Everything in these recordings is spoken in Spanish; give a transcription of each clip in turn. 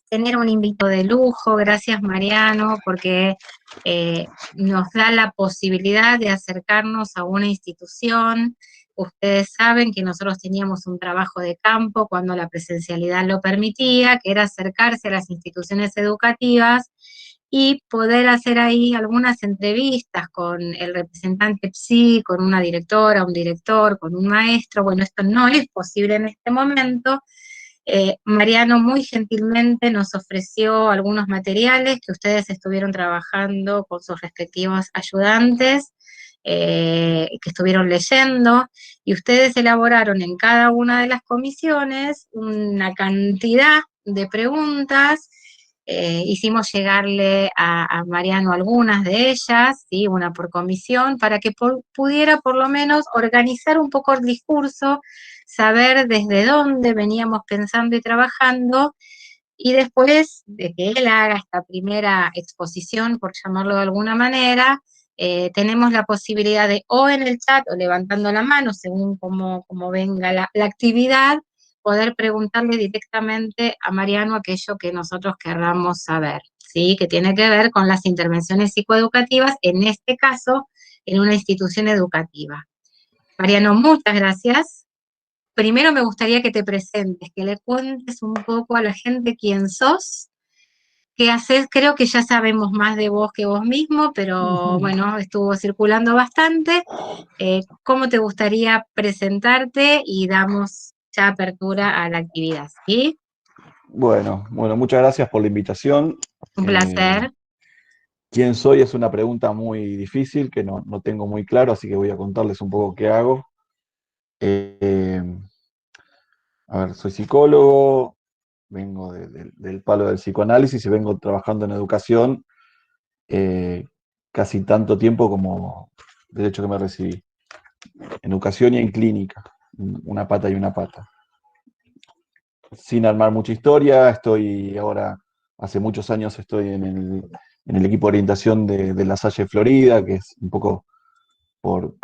tener un invitado de lujo. Gracias, Mariano, porque nos da la posibilidad de acercarnos a una institución. Ustedes saben que nosotros teníamos un trabajo de campo cuando la presencialidad lo permitía, que era acercarse a las instituciones educativas y poder hacer ahí algunas entrevistas con el representante PSI, con una directora, un director, con un maestro. Bueno, esto no es posible en este momento. Mariano muy gentilmente nos ofreció algunos materiales que ustedes estuvieron trabajando con sus respectivos ayudantes, que estuvieron leyendo, y ustedes elaboraron en cada una de las comisiones una cantidad de preguntas. Hicimos llegarle a Mariano algunas de ellas, ¿sí? Una por comisión, para que pudiera por lo menos organizar un poco el discurso, saber desde dónde veníamos pensando y trabajando, y después de que él haga esta primera exposición, por llamarlo de alguna manera, tenemos la posibilidad de, o en el chat, o levantando la mano, según como venga la actividad, poder preguntarle directamente a Mariano aquello que nosotros querramos saber, ¿sí? Que tiene que ver con las intervenciones psicoeducativas, en este caso, en una institución educativa. Mariano, muchas gracias. Primero me gustaría que te presentes, que le cuentes un poco a la gente quién sos, qué haces. Creo que ya sabemos más de vos que vos mismo, pero bueno, estuvo circulando bastante. ¿Cómo te gustaría presentarte? Y damos ya apertura a la actividad, ¿sí? Bueno, muchas gracias por la invitación. Un placer. ¿Quién soy? Es una pregunta muy difícil que no tengo muy claro, así que voy a contarles un poco qué hago. Eh, a ver, soy psicólogo, vengo del palo del psicoanálisis y vengo trabajando en educación eh, casi tanto tiempo como del hecho que me recibí. En educación y en clínica, una pata y una pata. Sin armar mucha historia, estoy ahora, hace muchos años estoy en el equipo de orientación de La Salle, Florida, que es un poco por,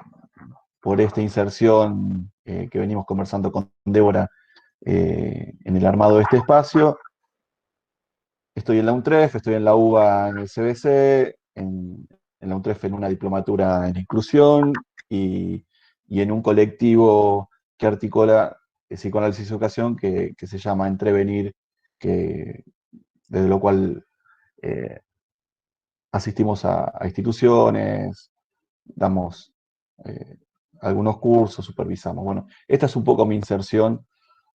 por esta inserción que venimos conversando con Débora en el armado de este espacio. Estoy en la UNTREF, estoy en la UBA en el CBC, en la UNTREF en una diplomatura en inclusión y en un colectivo que articula psicoanálisis y educación que se llama Entrevenir, que, desde lo cual eh, asistimos a instituciones, damos eh, algunos cursos, supervisamos. Bueno, esta es un poco mi inserción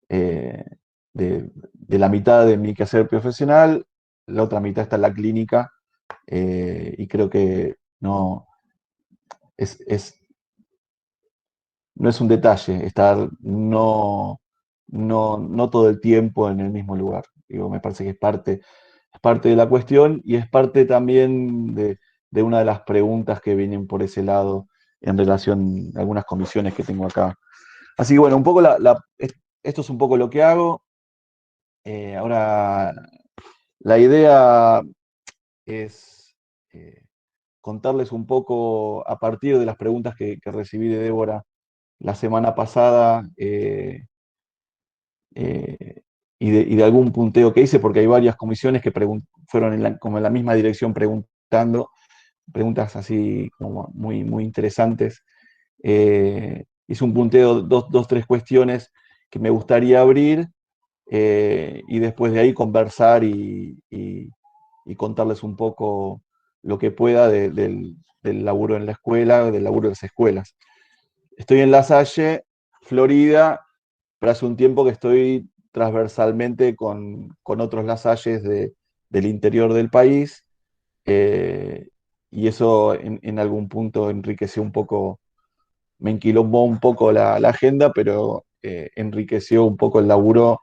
eh, de la mitad de mi quehacer profesional, la otra mitad está en la clínica y creo que es, no es un detalle estar no todo el tiempo en el mismo lugar. Digo, me parece que es parte de la cuestión y es parte también de una de las preguntas que vienen por ese lado en relación a algunas comisiones que tengo acá. Así que bueno, un poco esto es un poco lo que hago. Ahora, la idea es contarles un poco a partir de las preguntas que recibí de Débora la semana pasada eh, y de algún punteo que hice, porque hay varias comisiones que fueron como en la misma dirección preguntando, preguntas así como muy interesantes. Hice un punteo, tres cuestiones que me gustaría abrir y después de ahí conversar y contarles un poco lo que pueda del laburo en la escuela, del laburo en las escuelas. Estoy en La Salle, Florida, pero hace un tiempo que estoy transversalmente con otros lasalles del interior del país y eso en algún punto enriqueció un poco, me enquilombó un poco la agenda, pero enriqueció un poco el laburo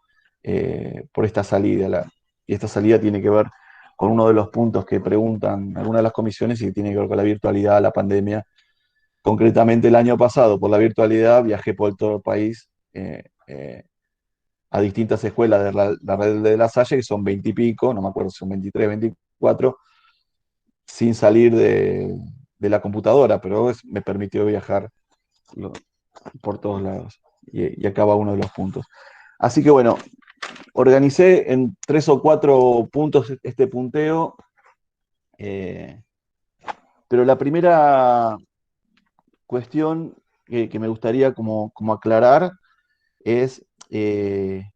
por esta salida. Y esta salida tiene que ver con uno de los puntos que preguntan algunas de las comisiones y tiene que ver con la virtualidad, la pandemia. Concretamente el año pasado, por la virtualidad, viajé por todo el país a distintas escuelas de la red de La Salle, que son 20 y pico, no me acuerdo si son 23, 24, sin salir de la computadora, pero me permitió viajar por todos lados. Y acá va uno de los puntos. Así que bueno, Organicé en 3 o 4 puntos este punteo, pero la primera cuestión que me gustaría como aclarar es que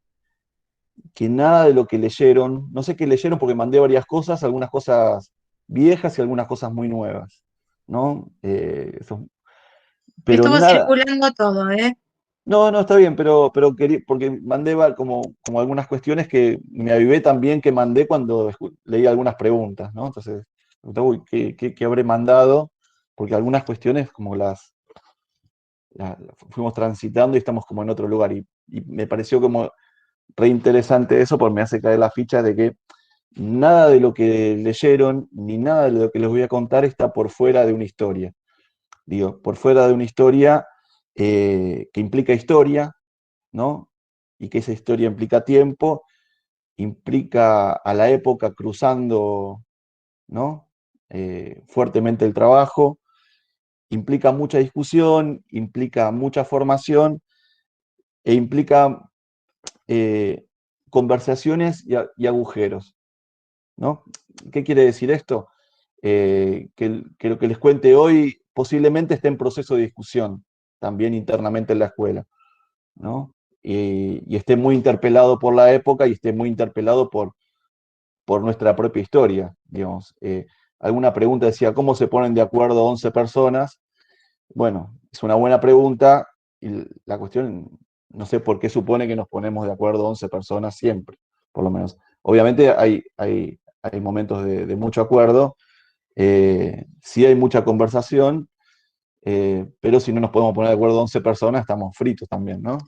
nada de lo que leyeron, no sé qué leyeron porque mandé varias cosas, algunas cosas viejas y algunas cosas muy nuevas, ¿no? Pero Estuvo nada, circulando todo, ¿eh? no, está bien, pero quería, porque mandé como algunas cuestiones que me avivé también que mandé cuando leí algunas preguntas, ¿no? Entonces, uy, ¿qué habré mandado? Porque algunas cuestiones como las fuimos transitando y estamos como en otro lugar. Y me pareció como re interesante eso porque me hace caer la ficha de que nada de lo que leyeron ni nada de lo que les voy a contar está por fuera de una historia. Digo, por fuera de una historia que implica historia, ¿no? Y que esa historia implica tiempo, implica a la época cruzando, ¿no? Fuertemente el trabajo, implica mucha discusión, implica mucha formación e implica eh, conversaciones y agujeros, ¿no? ¿Qué quiere decir esto? Que lo que les cuente hoy posiblemente esté en proceso de discusión también internamente en la escuela, ¿no? Y esté muy interpelado por la época y esté muy interpelado por nuestra propia historia, digamos. Alguna pregunta decía, ¿cómo se ponen de acuerdo 11 personas? Bueno, es una buena pregunta y la cuestión, no sé por qué supone que nos ponemos de acuerdo 11 personas siempre, por lo menos. Obviamente hay momentos de mucho acuerdo, sí hay mucha conversación, pero si no nos podemos poner de acuerdo 11 personas, estamos fritos también, ¿no?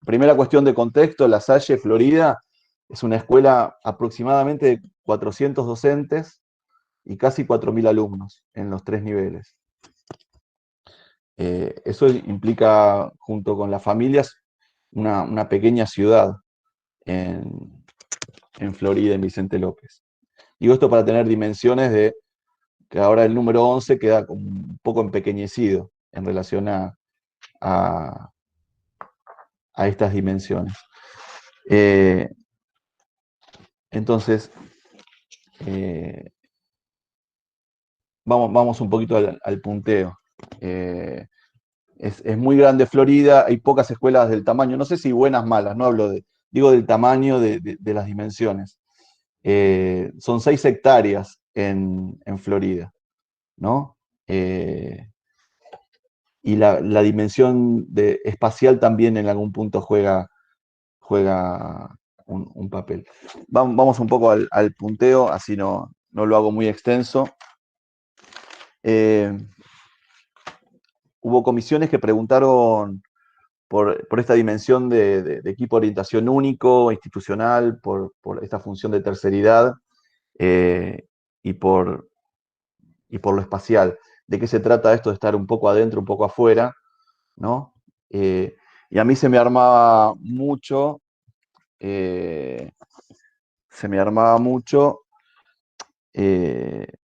Primera cuestión de contexto, La Salle, Florida, es una escuela aproximadamente de 400 docentes y casi 4.000 alumnos en los 3 niveles. Eso implica, junto con las familias, una pequeña ciudad en Florida, en Vicente López. Digo esto para tener dimensiones de que ahora el número 11 queda como un poco empequeñecido en relación a, a estas dimensiones. Eh, entonces, eh, vamos un poquito al punteo. Eh, es muy grande Florida, hay pocas escuelas del tamaño, no sé si buenas, malas, no hablo digo del tamaño de las dimensiones. Son 6 hectáreas en Florida, ¿no? Y la dimensión espacial también en algún punto juega un papel. Vamos un poco al punteo, así no lo hago muy extenso. Eh, Hubo comisiones que preguntaron por esta dimensión de equipo de orientación único, institucional, por esta función de terceridad eh, y, por, y por lo espacial. ¿De qué se trata esto de estar un poco adentro, un poco afuera? ¿No? Y a mí eh, se me armaba mucho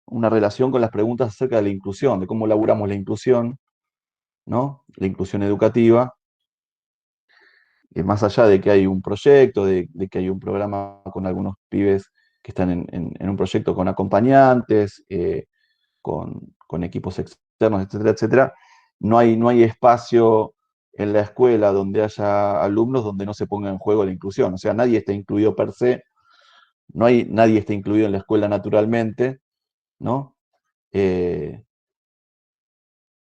una relación con las preguntas acerca de la inclusión, de cómo laburamos la inclusión, ¿no? La inclusión educativa, más allá de que hay un proyecto, de que hay un programa con algunos pibes que están en un proyecto con acompañantes, con equipos externos, etcétera, etcétera, no hay espacio en la escuela donde haya alumnos donde no se ponga en juego la inclusión. O sea, nadie está incluido per se, nadie está incluido en la escuela naturalmente, ¿no? Eh,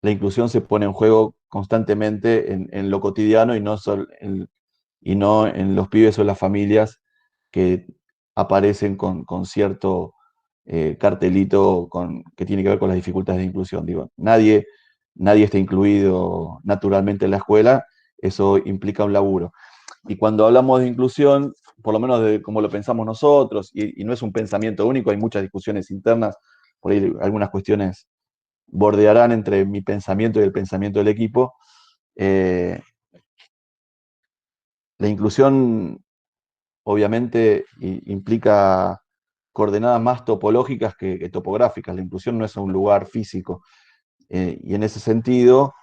la inclusión se pone en juego constantemente en lo cotidiano y no en los pibes o las familias que aparecen con cierto cartelito que tiene que ver con las dificultades de inclusión. Digo, nadie está incluido naturalmente en la escuela, eso implica un laburo. Y cuando hablamos de inclusión, por lo menos de cómo lo pensamos nosotros, y no es un pensamiento único, hay muchas discusiones internas, por ahí algunas cuestiones bordearán entre mi pensamiento y el pensamiento del equipo. Eh, la inclusión obviamente implica coordenadas más topológicas que topográficas. La inclusión no es un lugar físico. Y en ese sentido,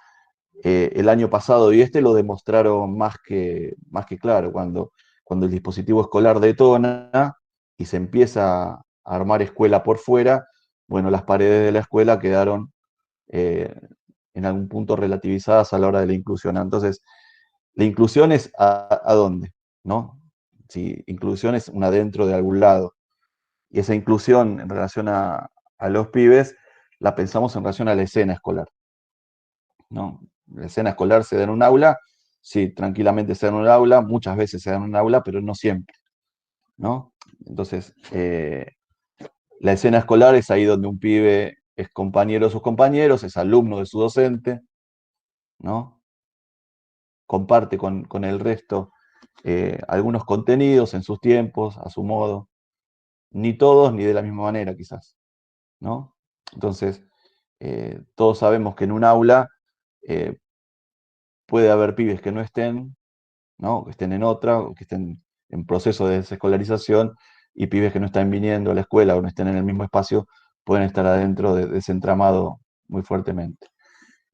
el año pasado y este lo demostraron más que claro, cuando cuando el dispositivo escolar detona y se empieza a armar escuela por fuera, bueno, las paredes de la escuela quedaron eh, en algún punto relativizadas a la hora de la inclusión. Entonces, la inclusión es a dónde, ¿no? Si inclusión es una dentro de algún lado. Y esa inclusión en relación a los pibes la pensamos en relación a la escena escolar, ¿no? La escena escolar se da en un aula, sí, tranquilamente se da en un aula, muchas veces se da en un aula, pero no siempre, ¿no? Entonces, la escena escolar es ahí donde un pibe es compañero de sus compañeros, es alumno de su docente, ¿no? Comparte con el resto algunos contenidos en sus tiempos, a su modo, ni todos ni de la misma manera quizás, ¿no? Entonces, todos sabemos que en un aula eh, puede haber pibes que no estén, ¿no? Que estén en otra, o que estén en proceso de desescolarización, y pibes que no están viniendo a la escuela o no estén en el mismo espacio, pueden estar adentro de ese entramado muy fuertemente.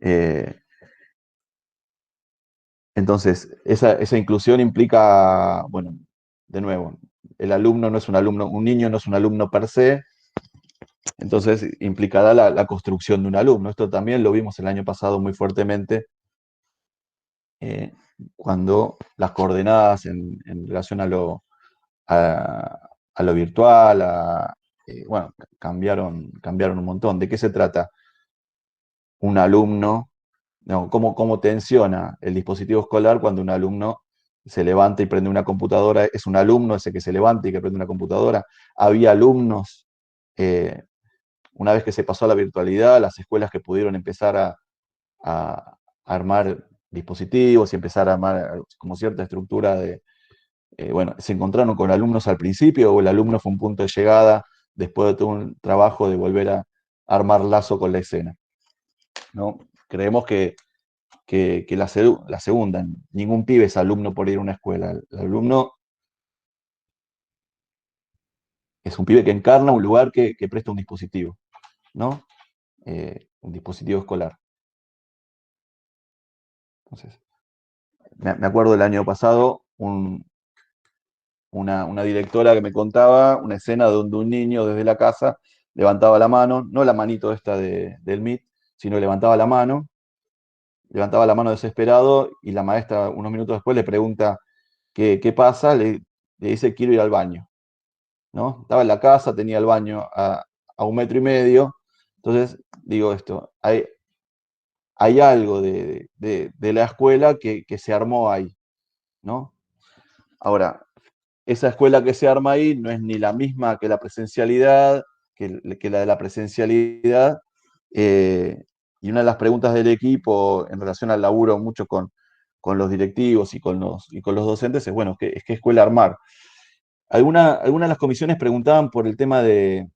Eh, entonces, esa inclusión implica, bueno, de nuevo, el alumno no es un alumno, un niño no es un alumno per se, entonces implicará la construcción de un alumno. Esto también lo vimos el año pasado muy fuertemente eh, cuando las coordenadas en relación a lo virtual, bueno, cambiaron un montón. ¿De qué se trata? Un alumno, no, ¿cómo tensiona el dispositivo escolar cuando un alumno se levanta y prende una computadora? Es un alumno ese que se levanta y que prende una computadora. Había alumnos, eh, una vez que se pasó a la virtualidad, las escuelas que pudieron empezar a armar dispositivos y empezar a armar como cierta estructura bueno, se encontraron con alumnos al principio o el alumno fue un punto de llegada después de todo un trabajo de volver a armar lazo con la escena, ¿no? Creemos que la segunda, ningún pibe es alumno por ir a una escuela. El alumno es un pibe que encarna un lugar que presta un dispositivo, ¿no? Un dispositivo escolar. Entonces, me acuerdo del año pasado, una directora que me contaba una escena donde un niño desde la casa levantaba la mano, no la manito esta del Meet, sino levantaba la mano desesperado y la maestra unos minutos después le pregunta qué pasa, le dice quiero ir al baño, ¿no? Estaba en la casa, tenía el baño a 1,5 metros, entonces digo esto, hay algo de la escuela que se armó ahí, ¿no? Ahora, esa escuela que se arma ahí no es ni la misma que la presencialidad, que la de la presencialidad. eh, y una de las preguntas del equipo en relación al laburo mucho con los directivos y con los docentes es, bueno, ¿qué escuela armar? Algunas de las comisiones preguntaban por el tema de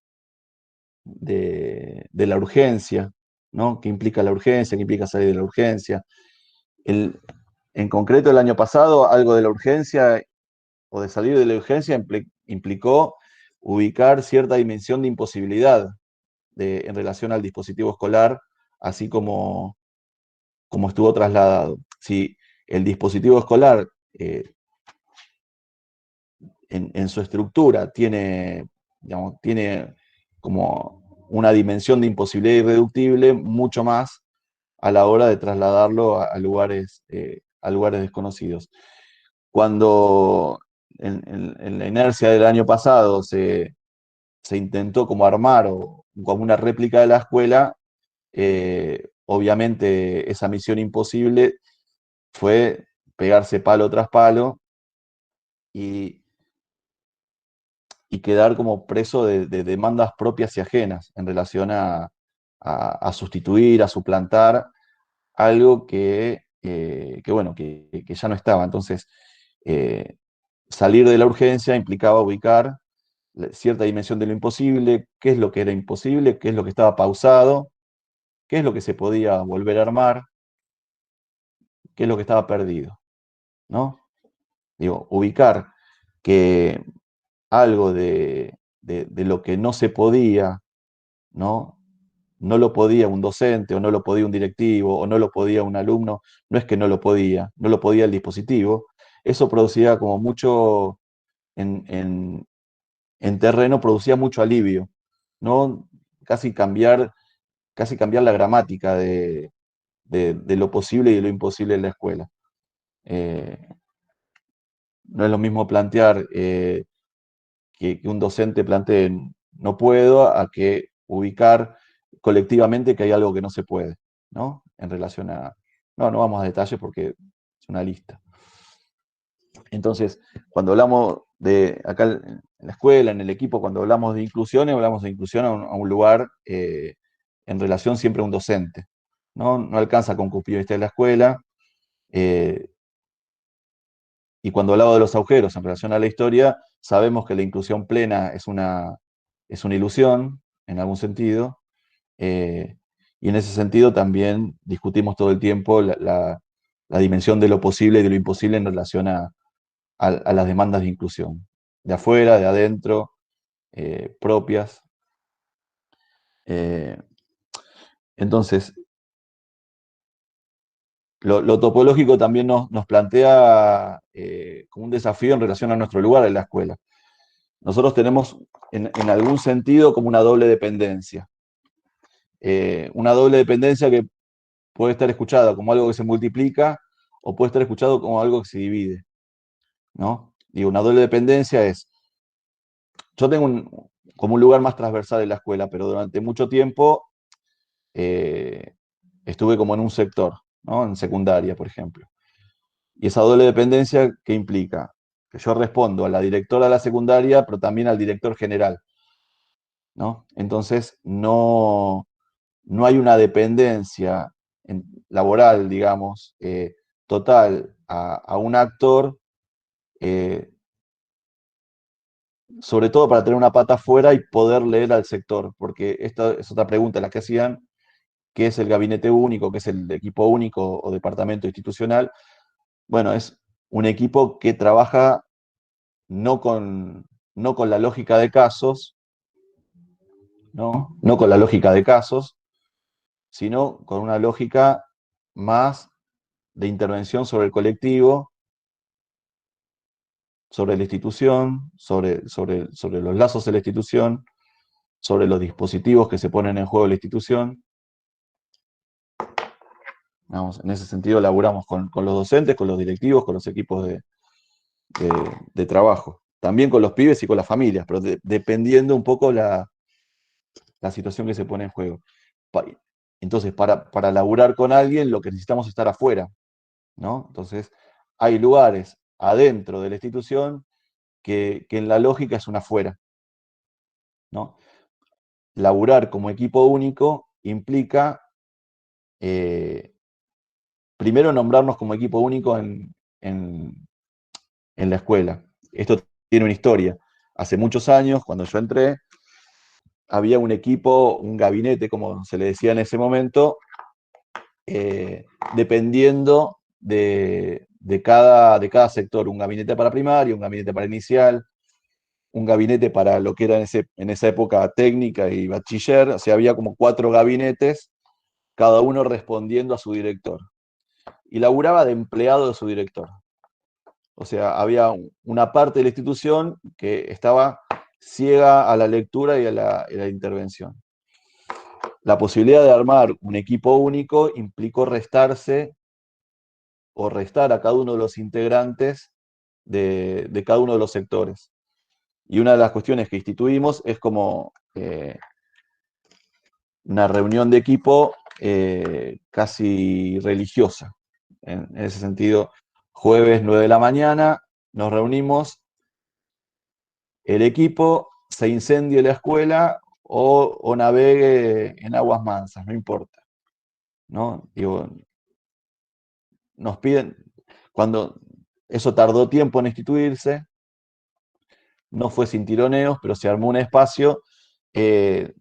la urgencia, ¿no? ¿Qué implica la urgencia? ¿Qué implica salir de la urgencia? El, en concreto, el año pasado, algo de la urgencia o de salir de la urgencia implicó ubicar cierta dimensión de imposibilidad en relación al dispositivo escolar, así como estuvo trasladado. Si el dispositivo escolar en su estructura digamos, tiene como una dimensión de imposibilidad irreductible, mucho más a la hora de trasladarlo a lugares desconocidos. Cuando en la inercia del año pasado se intentó como armar o como una réplica de la escuela, obviamente esa misión imposible fue pegarse palo tras palo y, y quedar como preso de demandas propias y ajenas en relación a sustituir, a suplantar algo bueno, que ya no estaba. Entonces, salir de la urgencia implicaba ubicar cierta dimensión de lo imposible, qué es lo que era imposible, qué es lo que estaba pausado, qué es lo que se podía volver a armar, qué es lo que estaba perdido, ¿no? Digo, ubicar que algo de lo que no se podía, ¿no? No lo podía un docente, o no lo podía un directivo, o no lo podía un alumno, no es que no lo podía el dispositivo, eso producía como mucho, en terreno, producía mucho alivio, ¿no? Casi cambiar, casi cambiar la gramática de lo posible y de lo imposible en la escuela. No es lo mismo plantear que un docente plantee no puedo a que ubicar colectivamente que hay algo que no se puede, ¿no? En relación a... No, no vamos a detalles porque es una lista. Entonces, cuando hablamos de acá en la escuela, en el equipo, cuando hablamos de inclusión a un lugar en relación siempre a un docente. No, no alcanza con que esté en la escuela. eh, y cuando hablaba de los agujeros en relación a la historia, sabemos que la inclusión plena es una ilusión, en algún sentido. eh, y en ese sentido también discutimos todo el tiempo la dimensión de lo posible y de lo imposible en relación a las demandas de inclusión, de afuera, de adentro, propias. Eh, entonces, lo topológico también nos plantea como un desafío en relación a nuestro lugar en la escuela. Nosotros tenemos en algún sentido como una doble dependencia. Una doble dependencia que puede estar escuchada como algo que se multiplica o puede estar escuchado como algo que se divide, ¿no? Digo, una doble dependencia es, yo tengo como un lugar más transversal en la escuela, pero durante mucho tiempo eh, estuve como en un sector, ¿no? En secundaria, por ejemplo. Y esa doble dependencia, ¿qué implica? Que yo respondo a la directora de la secundaria, pero también al director general, ¿no? Entonces, no hay una dependencia laboral, digamos, total a un actor, eh, sobre todo para tener una pata afuera y poder leer al sector, porque esta es otra pregunta la que hacían, ¿qué es el gabinete único? ¿Qué es el equipo único o departamento institucional? Bueno, es un equipo que trabaja no con, no con la lógica de casos, no con la lógica de casos, sino con una lógica más de intervención sobre el colectivo, sobre la institución, sobre los lazos de la institución, sobre los dispositivos que se ponen en juego en la institución. Vamos, en ese sentido laburamos con los docentes, con los directivos, con los equipos de trabajo. También con los pibes y con las familias, pero dependiendo un poco la situación que se pone en juego. Entonces, para laburar con alguien, lo que necesitamos es estar afuera, ¿no? Entonces, hay lugares adentro de la institución que en la lógica es un afuera, ¿no? Laburar como equipo único implica, primero, nombrarnos como equipo único en la escuela. Esto tiene una historia. Hace muchos años, cuando yo entré, había un equipo, un gabinete, como se le decía en ese momento, dependiendo de cada sector. Un gabinete para primaria, un gabinete para inicial, un gabinete para lo que era en esa época técnica y bachiller. O sea, había como 4 gabinetes, cada uno respondiendo a su director. Y laburaba de empleado de su director. O sea, había una parte de la institución que estaba ciega a la lectura y a la intervención. La posibilidad de armar un equipo único implicó restarse o restar a cada uno de los integrantes de cada uno de los sectores. Y una de las cuestiones que instituimos es como una reunión de equipo casi religiosa. En ese sentido, jueves 9 de la mañana, nos reunimos, el equipo se incendie la escuela o navegue en aguas mansas, no importa, ¿no? Digo, nos piden, cuando eso tardó tiempo en instituirse, no fue sin tironeos, pero se armó un espacio eh,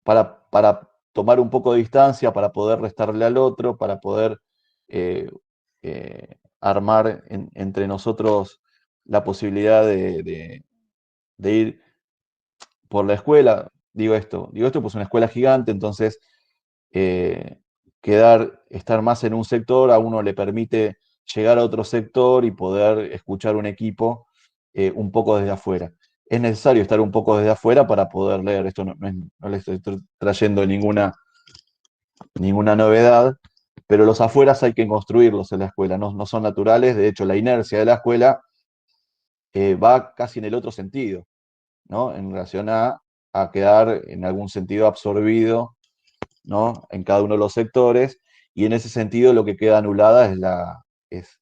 para tomar un poco de distancia, para poder restarle al otro, para poder eh, armar entre nosotros la posibilidad de ir por la escuela. Digo esto pues es una escuela gigante, entonces estar más en un sector a uno le permite llegar a otro sector y poder escuchar un equipo un poco desde afuera. Es necesario estar un poco desde afuera para poder leer. Esto no le estoy trayendo ninguna novedad, pero los afueras hay que construirlos en la escuela, no son naturales. De hecho, la inercia de la escuela va casi en el otro sentido, ¿no? En relación a quedar en algún sentido absorbido, ¿no? En cada uno de los sectores, y en ese sentido lo que queda anulada es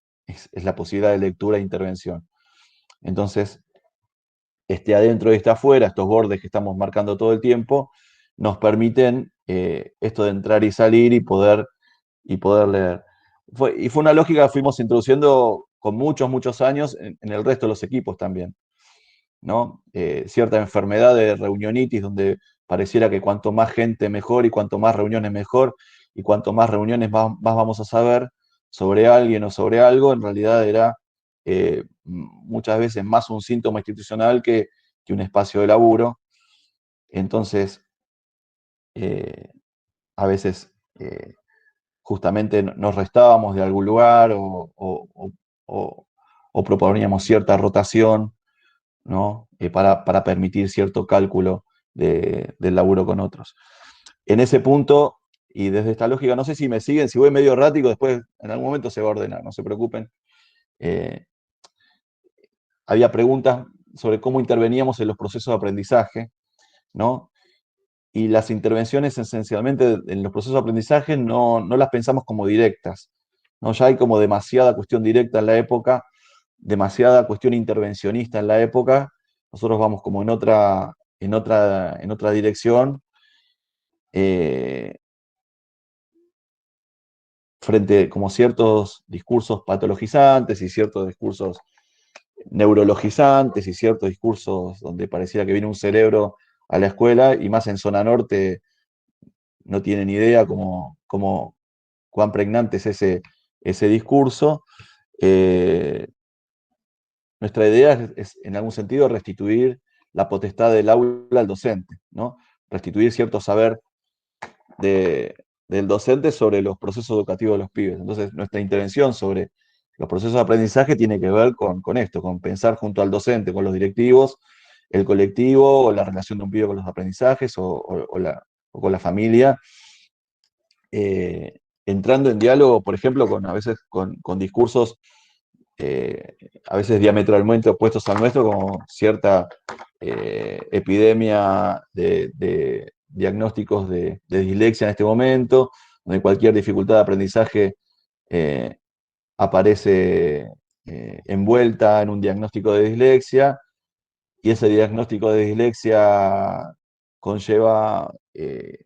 la posibilidad de lectura e intervención. Entonces, este adentro y este afuera, estos bordes que estamos marcando todo el tiempo, nos permiten esto de entrar y salir y poder leer. Y fue una lógica que fuimos introduciendo con muchos años en el resto de los equipos también, ¿no? Cierta enfermedad de reunionitis donde pareciera que cuanto más gente mejor y cuanto más reuniones mejor y cuanto más reuniones más vamos a saber sobre alguien o sobre algo, en realidad era muchas veces más un síntoma institucional que un espacio de laburo. Entonces, a veces justamente nos restábamos de algún lugar o proponíamos cierta rotación, ¿no? Para permitir cierto cálculo del laburo con otros. En ese punto, y desde esta lógica, no sé si me siguen, si voy medio errático, después en algún momento se va a ordenar, no se preocupen. Había preguntas sobre cómo interveníamos en los procesos de aprendizaje, ¿no? Y las intervenciones esencialmente en los procesos de aprendizaje no las pensamos como directas, ¿no? Ya hay como demasiada cuestión directa en la época, demasiada cuestión intervencionista en la época. Nosotros vamos como en otra dirección, eh, frente como ciertos discursos patologizantes y ciertos discursos neurologizantes y ciertos discursos donde pareciera que viene un cerebro a la escuela, y más en zona norte no tienen idea cuán pregnante es ese discurso. Eh, Nuestra idea en algún sentido, restituir la potestad del aula al docente, ¿no? Restituir cierto saber del docente sobre los procesos educativos de los pibes. Entonces, nuestra intervención sobre los procesos de aprendizaje tiene que ver con esto, con pensar junto al docente, con los directivos, el colectivo, o la relación de un pibe con los aprendizajes, o con la familia, entrando en diálogo, por ejemplo, a veces con discursos a veces diametralmente opuestos al nuestro, como cierta epidemia de diagnósticos de dislexia en este momento, donde cualquier dificultad de aprendizaje eh, aparece envuelta en un diagnóstico de dislexia, y ese diagnóstico de dislexia conlleva eh,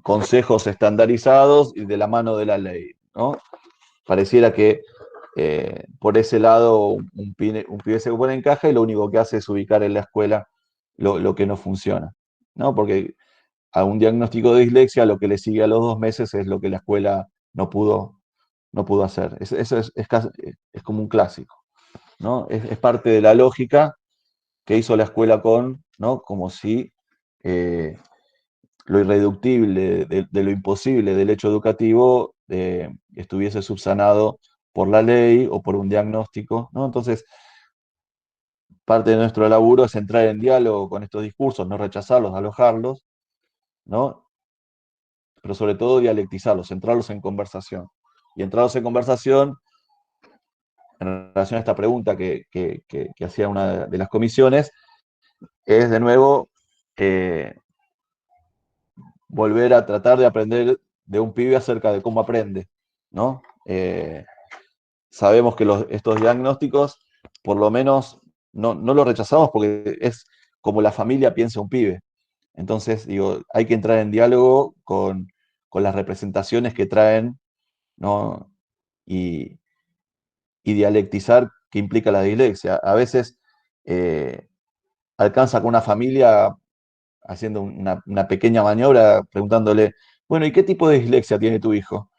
consejos estandarizados y de la mano de la ley, ¿no? Pareciera que por ese lado un pibe se pone en caja y lo único que hace es ubicar en la escuela lo que no funciona, ¿no? Porque a un diagnóstico de dislexia lo que le sigue a los 2 meses es lo que la escuela no pudo hacer. Eso es como un clásico, ¿no? Es parte de la lógica que hizo la escuela ¿no? Como si lo irreductible, de lo imposible del hecho educativo, estuviese subsanado por la ley o por un diagnóstico, ¿no? Entonces, parte de nuestro laburo es entrar en diálogo con estos discursos, no rechazarlos, alojarlos, ¿no? Pero sobre todo dialectizarlos, centrarlos en conversación. Y entrarlos en conversación, en relación a esta pregunta que hacía una de las comisiones, es de nuevo volver a tratar de aprender de un pibe acerca de cómo aprende, ¿no? Sabemos que estos diagnósticos, por lo menos, no los rechazamos porque es como la familia piensa un pibe. Entonces, digo, hay que entrar en diálogo con las representaciones que traen, ¿no? Y, y dialectizar qué implica la dislexia. A veces alcanza con una familia haciendo una pequeña maniobra, preguntándole, bueno, ¿y qué tipo de dislexia tiene tu hijo?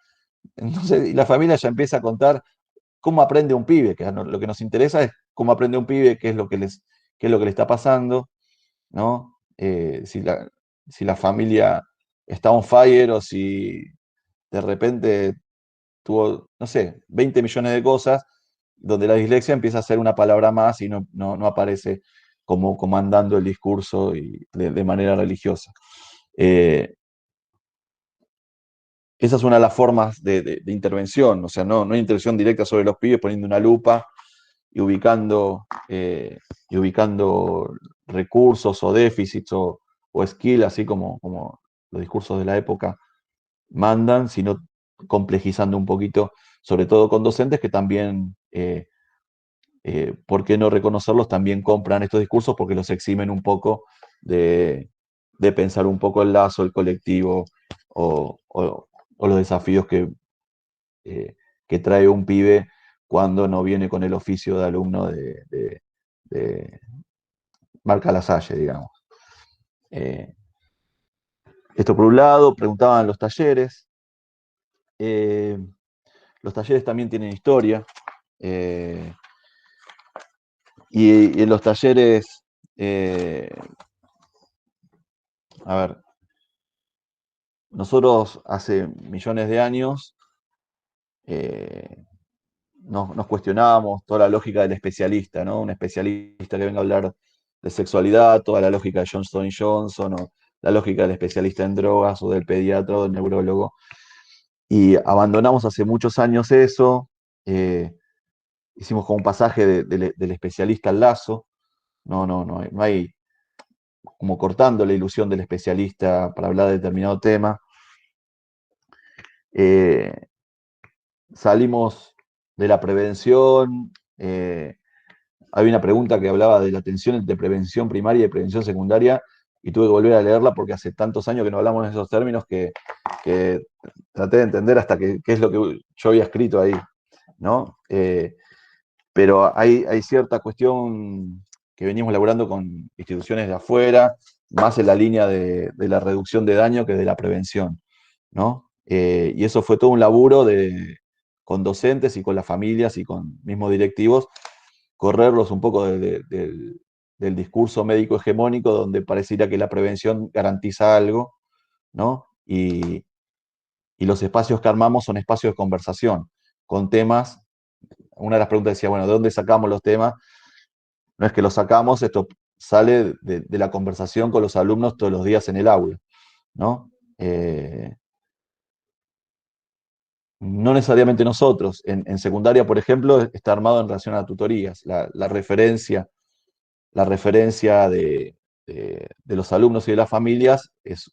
Entonces, y la familia ya empieza a contar cómo aprende un pibe, que lo que nos interesa es cómo aprende un pibe, qué es lo que le está pasando, ¿no? Si la familia está on fire, o si de repente tuvo, no sé, 20 millones de cosas, donde la dislexia empieza a ser una palabra más y no aparece como comandando el discurso y de manera religiosa. Eh, Esa es una de las formas de intervención, o sea, no hay intervención directa sobre los pibes poniendo una lupa y ubicando recursos o déficits o skill, así como los discursos de la época mandan, sino complejizando un poquito, sobre todo con docentes que también, ¿por qué no reconocerlos? También compran estos discursos porque los eximen un poco de pensar un poco el lazo, el colectivo o los desafíos eh, que trae un pibe cuando no viene con el oficio de alumno de Marca Lasalle, digamos. Eh, Esto por un lado, preguntaban los talleres. Eh, los talleres también tienen historia. eh, y en los talleres, eh, a ver, nosotros hace millones de años eh, nos cuestionábamos toda la lógica del especialista, ¿no? Un especialista que venga a hablar de sexualidad, toda la lógica de Johnson y Johnson, o la lógica del especialista en drogas, o del pediatra, o del neurólogo. Y abandonamos hace muchos años eso, eh, hicimos como un pasaje del especialista al lazo, no hay como cortando la ilusión del especialista para hablar de determinado tema. Eh, Salimos de la prevención, hay una pregunta que hablaba de la tensión entre prevención primaria y prevención secundaria, y tuve que volver a leerla porque hace tantos años que no hablamos de esos términos que traté de entender hasta qué es lo que yo había escrito ahí, ¿no? Pero hay cierta cuestión que venimos laburando con instituciones de afuera, más en la línea de la reducción de daño que de la prevención, ¿no? Y eso fue todo un laburo con docentes y con las familias y con mismos directivos, correrlos un poco del discurso médico hegemónico donde pareciera que la prevención garantiza algo, ¿no? Y los espacios que armamos son espacios de conversación, con temas. Una de las preguntas decía, bueno, ¿de dónde sacamos los temas? No es que los sacamos, esto sale de la conversación con los alumnos todos los días en el aula, ¿no? No necesariamente nosotros. En secundaria, por ejemplo, está armado en relación a tutorías. La referencia de los alumnos y de las familias es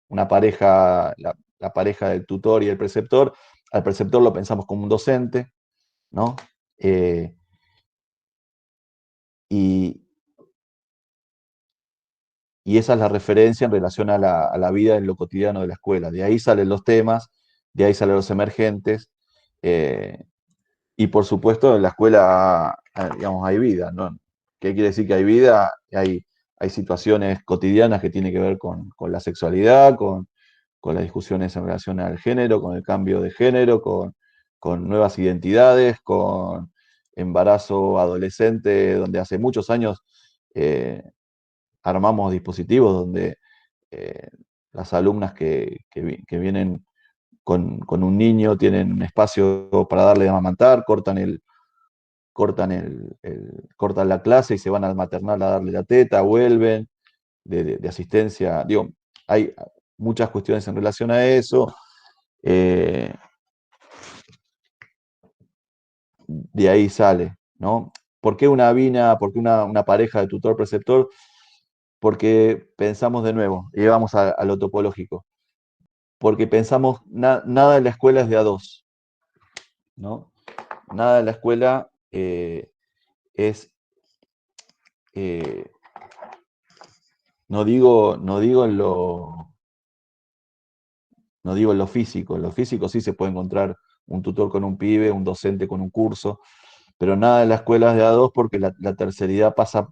una pareja, la pareja del tutor y el preceptor. Al preceptor lo pensamos como un docente, ¿no? Eh, y, y esa es la referencia en relación a la vida en lo cotidiano de la escuela. De ahí salen los temas, de ahí salen los emergentes, eh, y por supuesto en la escuela, digamos, hay vida, ¿no? ¿Qué quiere decir que hay vida? Hay situaciones cotidianas que tienen que ver con la sexualidad, con las discusiones en relación al género, con el cambio de género, con nuevas identidades, con embarazo adolescente, donde hace muchos años eh, armamos dispositivos donde eh, las alumnas que vienen con un niño tienen un espacio para darle de amamantar, cortan la clase y se van al maternal a darle la teta, vuelven, de asistencia. Digo, hay muchas cuestiones en relación a eso. eh, de ahí sale, ¿no? ¿Por qué una bina, por qué una pareja de tutor-preceptor? Porque pensamos de nuevo, y vamos a lo topológico, porque pensamos, nada en la escuela es de a dos, ¿no? Nada en la escuela es, eh, no digo no digo en lo físico sí se puede encontrar un tutor con un pibe, un docente con un curso, pero nada en la escuela es de a dos porque la terceridad pasa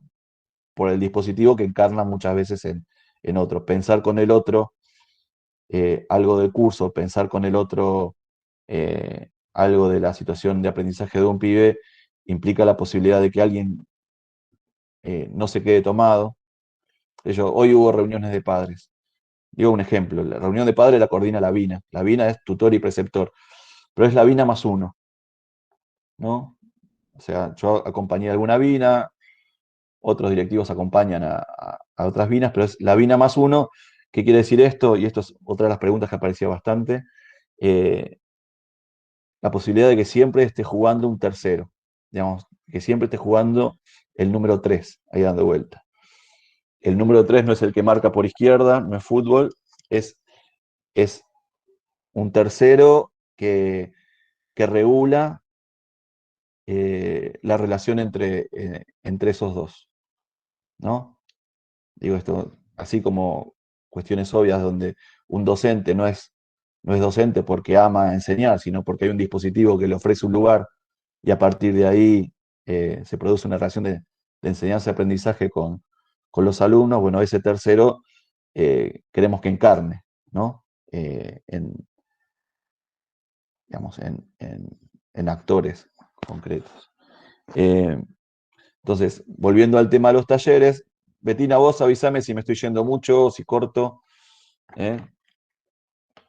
por el dispositivo que encarna muchas veces en otro. Pensar con el otro algo del curso, pensar con el otro algo de la situación de aprendizaje de un pibe, implica la posibilidad de que alguien no se quede tomado. Hoy hubo reuniones de padres. Digo un ejemplo, la reunión de padres la coordina la BINA. La BINA es tutor y preceptor, pero es la BINA más uno, ¿no? O sea, yo acompañé a alguna BINA, otros directivos acompañan a otras BINAs, pero es la BINA más uno. ¿Qué quiere decir esto? Y esto es otra de las preguntas que aparecía bastante. eh, la posibilidad de que siempre esté jugando un tercero, digamos, que siempre esté jugando el número 3 ahí dando vuelta. El número 3 no es el que marca por izquierda, no es fútbol, es, es un tercero que regula la relación entre esos dos, ¿no? Digo esto, así como cuestiones obvias donde un docente no es docente porque ama enseñar, sino porque hay un dispositivo que le ofrece un lugar y a partir de ahí se produce una relación de enseñanza-aprendizaje con los alumnos. Bueno, ese tercero queremos que encarne, ¿no? Digamos, en actores concretos. Eh, entonces, volviendo al tema de los talleres, Betina, vos avísame si me estoy yendo mucho, si corto. ¿Eh?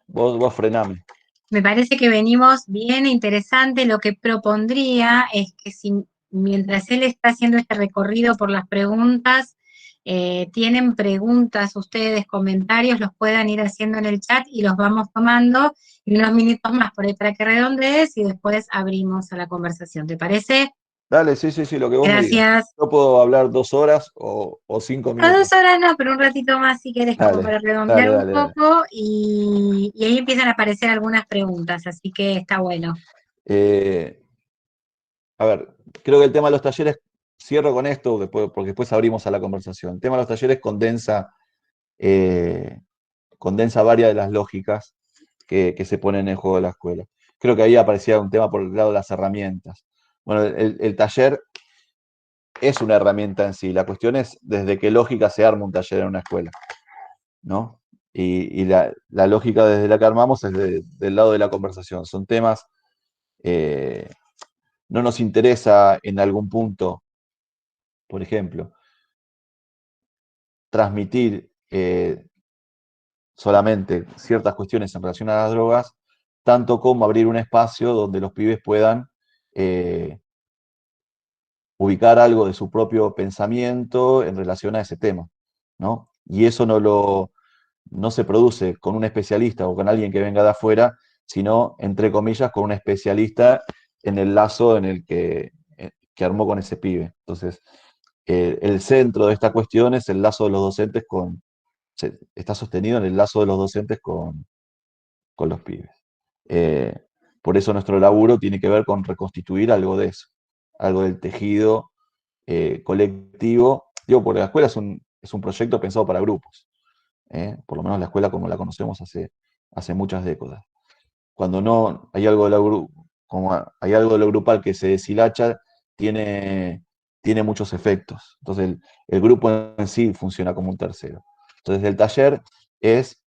Vos frename. Me parece que venimos bien interesante. Lo que propondría es que si, mientras él está haciendo este recorrido por las preguntas, tienen preguntas ustedes, comentarios, los puedan ir haciendo en el chat y los vamos tomando y unos minutos más por ahí para que redondees y después abrimos a la conversación. ¿Te parece? Dale, sí, sí, sí, lo que vos me digas. Gracias. Yo puedo hablar 2 horas o 5 minutos. 2 horas no, pero un ratito más si querés, como Dale, para redondear dale, un dale, dale. poco, y ahí empiezan a aparecer algunas preguntas, así que está bueno. Eh, a ver, creo que el tema de los talleres, cierro con esto, porque después abrimos a la conversación. El tema de los talleres eh, condensa varias de las lógicas que se ponen en juego de la escuela. Creo que ahí aparecía un tema por el lado de las herramientas. Bueno, el taller es una herramienta en sí. La cuestión es desde qué lógica se arma un taller en una escuela, ¿no? Y la lógica desde la que armamos es del lado de la conversación. Son temas, eh, no nos interesa en algún punto, por ejemplo, transmitir solamente ciertas cuestiones en relación a las drogas, tanto como abrir un espacio donde los pibes puedan eh, ubicar algo de su propio pensamiento en relación a ese tema, ¿no? Y eso no se produce con un especialista o con alguien que venga de afuera, sino, entre comillas, con un especialista en el lazo en el que armó con ese pibe. Entonces, el centro de esta cuestión es el lazo de los docentes está sostenido en el lazo de los docentes con los pibes. Eh, por eso nuestro laburo tiene que ver con reconstituir algo de eso, algo del tejido colectivo. Digo, porque la escuela es un proyecto pensado para grupos, por lo menos la escuela como la conocemos hace muchas décadas. Cuando no hay algo de como hay algo de lo grupal que se deshilacha, tiene muchos efectos. Entonces el grupo en sí funciona como un tercero. Entonces el taller es,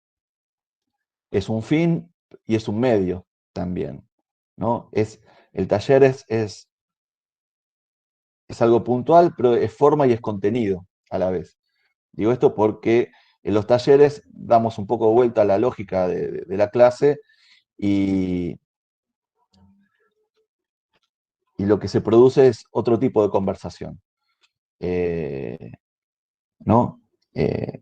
es un fin y es un medio también, ¿no? El taller es algo puntual, pero es forma y es contenido a la vez. Digo esto porque en los talleres damos un poco de vuelta a la lógica de la clase y, y lo que se produce es otro tipo de conversación. Eh, ¿No? Eh,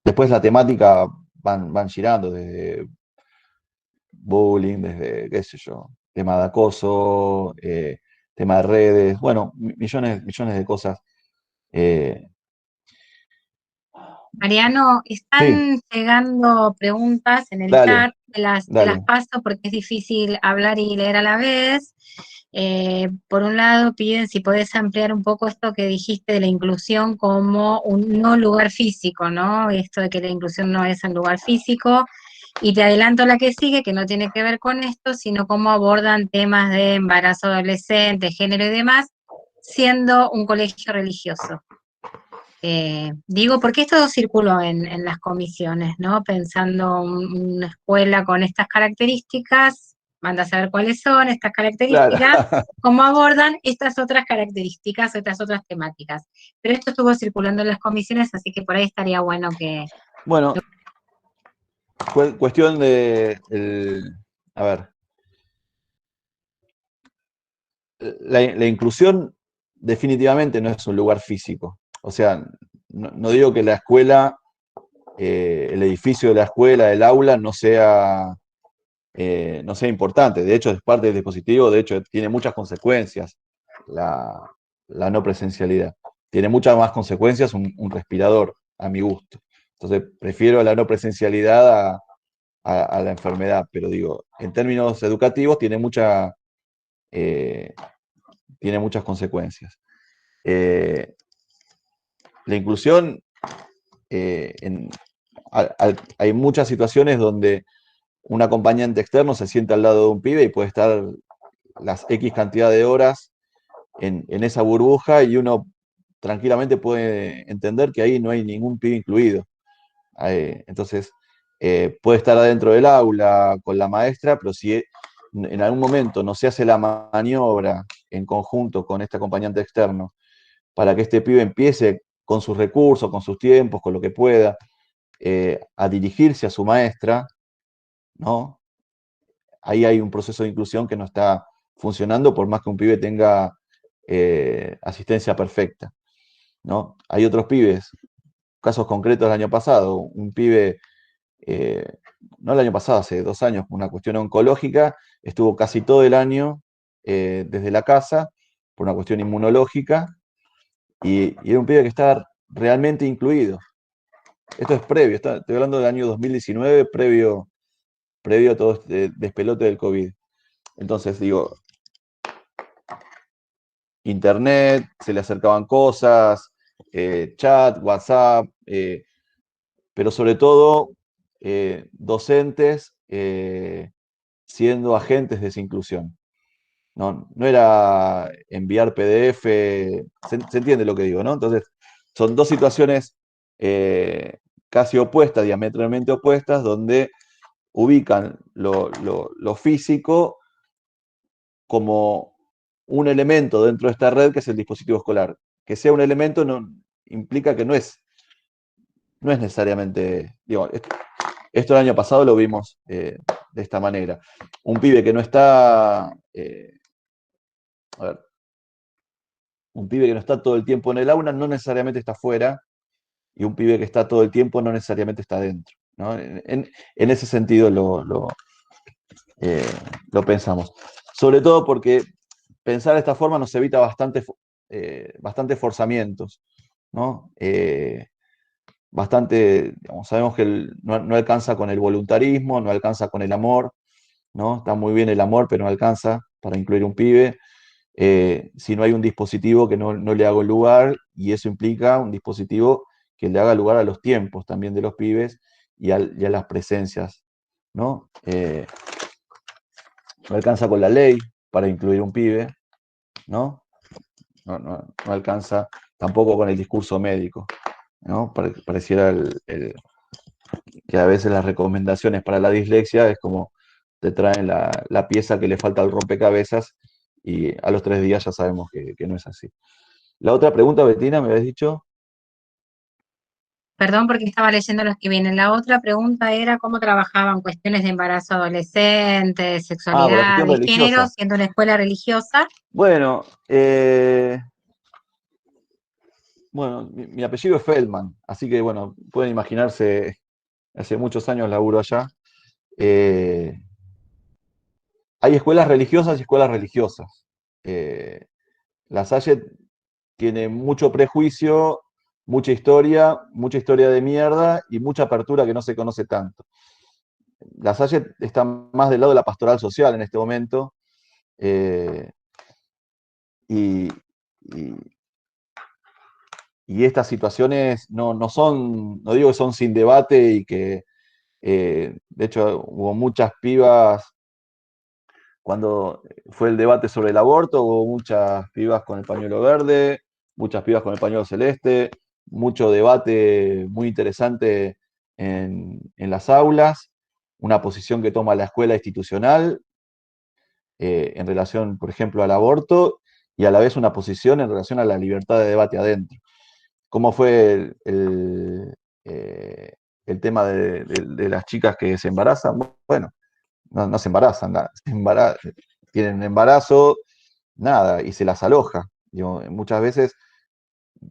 después la temática van girando desde bullying, desde, qué sé yo, tema de acoso, tema de redes, bueno, millones de cosas. Eh, Mariano, sí, están llegando preguntas en el dale, chat, te las dale. paso porque es difícil hablar y leer a la vez. Por un lado, piden si podés ampliar un poco esto que dijiste de la inclusión como un no lugar físico, ¿no? Esto de que la inclusión no es en lugar físico. Y te adelanto la que sigue, que no tiene que ver con esto, sino cómo abordan temas de embarazo adolescente, género y demás, siendo un colegio religioso. Digo, porque esto circuló en las comisiones, ¿no? Pensando una escuela con estas características, manda a saber cuáles son estas Claro. características, cómo abordan estas otras características, estas otras temáticas. Pero esto estuvo circulando en las comisiones, así que por ahí estaría bueno que... Bueno, cuestión de, a ver, la inclusión definitivamente no es un lugar físico. O sea, no digo que la escuela, el edificio de la escuela, el aula, no sea importante. De hecho, es parte del dispositivo, de hecho, tiene muchas consecuencias la, la no presencialidad. Tiene muchas más consecuencias un respirador, a mi gusto. Entonces, prefiero la no presencialidad a la enfermedad, pero digo, en términos educativos eh, tiene muchas consecuencias. La inclusión, hay muchas situaciones donde un acompañante externo se sienta al lado de un pibe y puede estar las X cantidad de horas en esa burbuja y uno tranquilamente puede entender que ahí no hay ningún pibe incluido. Entonces, puede estar adentro del aula con la maestra, pero si en algún momento no se hace la maniobra en conjunto con este acompañante externo para que este pibe empiece con sus recursos, con sus tiempos, con lo que pueda, a dirigirse a su maestra, ¿no? Ahí hay un proceso de inclusión que no está funcionando por más que un pibe tenga asistencia perfecta, ¿no? Hay otros pibes, casos concretos del año pasado, un pibe, eh, no el año pasado, hace 2 años, por una cuestión oncológica, estuvo casi todo el año desde la casa por una cuestión inmunológica y era un pibe que estaba realmente incluido. Esto es previo, estoy hablando del año 2019, previo a todo este despelote del COVID. Entonces, digo, internet, se le acercaban cosas, chat, WhatsApp, pero sobre todo docentes siendo agentes de esa inclusión. No era enviar PDF, se entiende lo que digo, ¿no? Entonces, son dos situaciones casi opuestas, diametralmente opuestas, donde ubican lo físico como un elemento dentro de esta red que es el dispositivo escolar. Que sea un elemento no, implica que no es necesariamente, digo, esto el año pasado lo vimos de esta manera. Un pibe que no está, a ver, un pibe que no está todo el tiempo en el aula no necesariamente está fuera y un pibe que está todo el tiempo no necesariamente está dentro. ¿No? En ese sentido eh, lo pensamos. Sobre todo porque pensar de esta forma nos evita bastante forzamientos, ¿no? Digamos, sabemos que no alcanza con el voluntarismo, no alcanza con el amor, ¿no? Está muy bien el amor, pero no alcanza para incluir un pibe. Si no hay un dispositivo que no le haga lugar, y eso implica un dispositivo que le haga lugar a los tiempos también de los pibes y a las presencias, ¿no? No alcanza con la ley para incluir un pibe, ¿no? No alcanza tampoco con el discurso médico, ¿no? Pareciera que a veces las recomendaciones para la dislexia es como te traen la pieza que le falta al rompecabezas y a los 3 días ya sabemos que no es así. La otra pregunta, Betina, me habías dicho. Perdón porque estaba leyendo los que vienen. La otra pregunta era cómo trabajaban cuestiones de embarazo adolescente, de Por la sexualidad, cuestión de género, religiosa. siendo una escuela religiosa. Bueno, bueno, mi apellido es Feldman, así que bueno, pueden imaginarse, hace muchos años laburo allá. Eh, Hay escuelas religiosas y escuelas religiosas. Eh, la Salle tiene mucho prejuicio, mucha historia de mierda y mucha apertura que no se conoce tanto. La Salle está más del lado de la pastoral social en este momento eh, y, y, y, estas situaciones no son, no digo que son sin debate y que de hecho hubo muchas pibas cuando fue el debate sobre el aborto, hubo muchas pibas con el pañuelo verde, muchas pibas con el pañuelo celeste, mucho debate muy interesante en las aulas, una posición que toma la escuela institucional, en relación, por ejemplo, al aborto y a la vez una posición en relación a la libertad de debate adentro. ¿Cómo fue el tema de las chicas que se embarazan? Bueno, no se embarazan, nada, tienen embarazo, nada, y se las aloja. Digo, muchas veces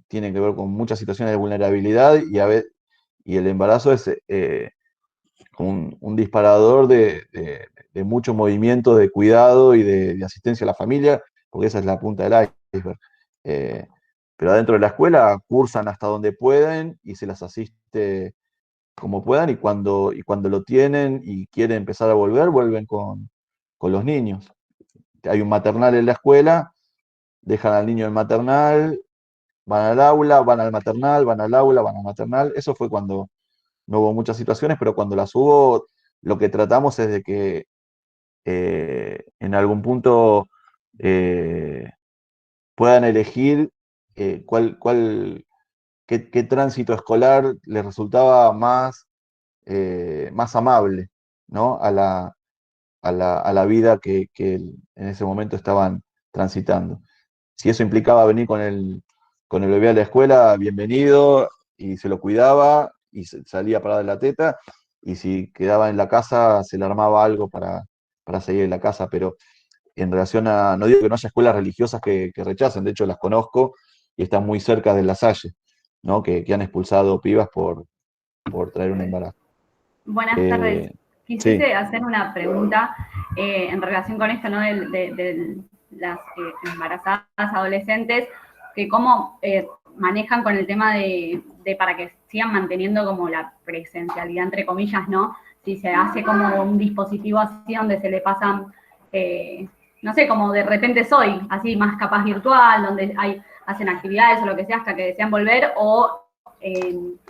tienen que ver con muchas situaciones de vulnerabilidad y el embarazo es un disparador de mucho movimiento de cuidado y de asistencia a la familia, porque esa es la punta del iceberg. Eh, pero adentro de la escuela cursan hasta donde pueden y se las asiste como puedan y cuando lo tienen y quieren empezar a volver, vuelven con los niños. Hay un maternal en la escuela, dejan al niño en maternal, van al aula, van al maternal, van al aula, van al maternal. Eso fue cuando no hubo muchas situaciones, pero cuando las hubo, lo que tratamos es de que en algún punto eh, puedan elegir qué tránsito escolar les resultaba más amable, ¿no? a la vida que en ese momento estaban transitando. Si eso implicaba venir con el bebé a la escuela, bienvenido, y se lo cuidaba, y salía para de la teta, y si quedaba en la casa, se le armaba algo para seguir en la casa, pero en relación no digo que no haya escuelas religiosas que rechacen, de hecho las conozco y están muy cerca de La Salle, ¿no? que han expulsado pibas por traer un embarazo. Buenas tardes. Eh, sí, Quisiese hacer una pregunta en relación con esto, ¿no? De las embarazadas adolescentes, que cómo manejan con el tema de para que sigan manteniendo como la presencialidad, entre comillas, ¿no? Si se hace como un dispositivo así donde se le pasan, no sé, como de repente soy, así más capaz virtual, donde hacen actividades o lo que sea hasta que desean volver, o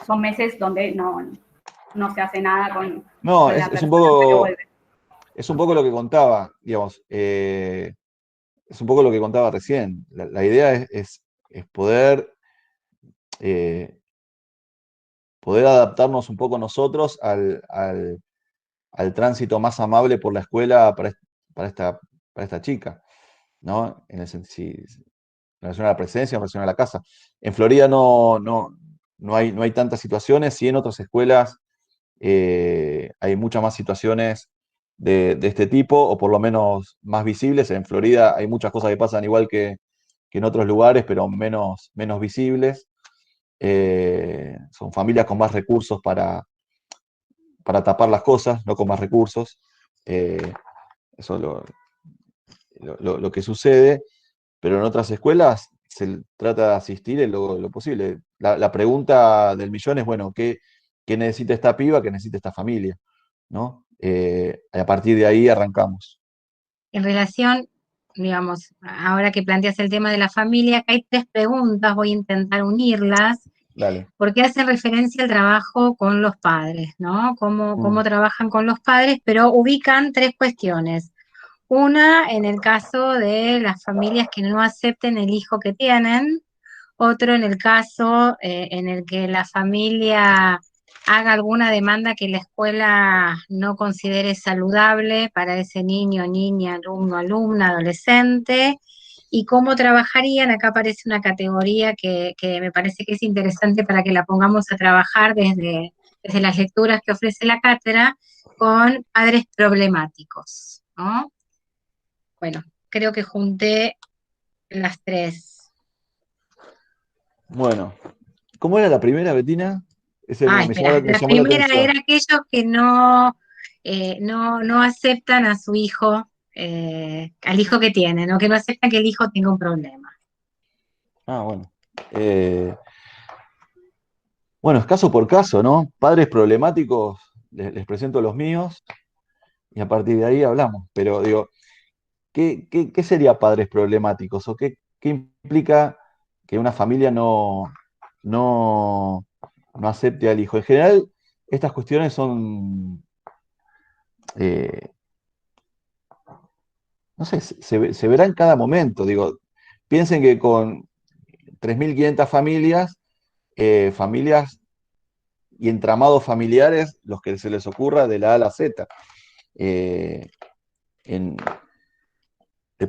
son meses donde no se hace nada no, con la es un persona hasta que poco, vuelve. es un poco lo que contaba, digamos, es un poco lo que contaba recién. La idea es poder adaptarnos un poco nosotros al tránsito más amable por la escuela para esta chica, ¿no? En relación a la presencia, en relación a la casa. En Florida no hay tantas situaciones, sí en otras escuelas hay muchas más situaciones de este tipo, o por lo menos más visibles. En Florida hay muchas cosas que pasan igual que en otros lugares, pero menos visibles. Son familias con más recursos para tapar las cosas, no con más recursos. Eh, Eso es lo que sucede, pero en otras escuelas se trata de asistir en lo posible. La pregunta del millón es, bueno, ¿qué necesita esta piba, qué necesita esta familia? ¿No? A partir de ahí arrancamos. En relación, digamos, ahora que planteas el tema de la familia, acá hay tres preguntas, voy a intentar unirlas, Dale. porque hacen referencia al trabajo con los padres, ¿no? Cómo Mm. trabajan con los padres, pero ubican tres cuestiones. Una, en el caso de las familias que no acepten el hijo que tienen. Otro, en el caso en el que la familia haga alguna demanda que la escuela no considere saludable para ese niño, niña, alumno, alumna, adolescente. Y cómo trabajarían, acá aparece una categoría que me parece que es interesante para que la pongamos a trabajar desde las lecturas que ofrece la cátedra, con padres problemáticos, ¿no? Bueno, creo que junté las tres. Bueno, ¿cómo era la primera, Betina? Ese Ah, me espera, me la llamó la primera atención. era aquellos que no aceptan a su hijo, al hijo que tienen, o que no aceptan que el hijo tenga un problema. Ah, bueno. Bueno, es caso por caso, ¿no? Padres problemáticos, les presento los míos y a partir de ahí hablamos. Pero digo, ¿qué sería padres problemáticos? ¿O qué implica que una familia no, no acepte al hijo? En general, estas cuestiones eh, no sé, se verá en cada momento. Digo, piensen que con 3.500 familias, familias y entramados familiares, los que se les ocurra de la A a la Z. Eh, en,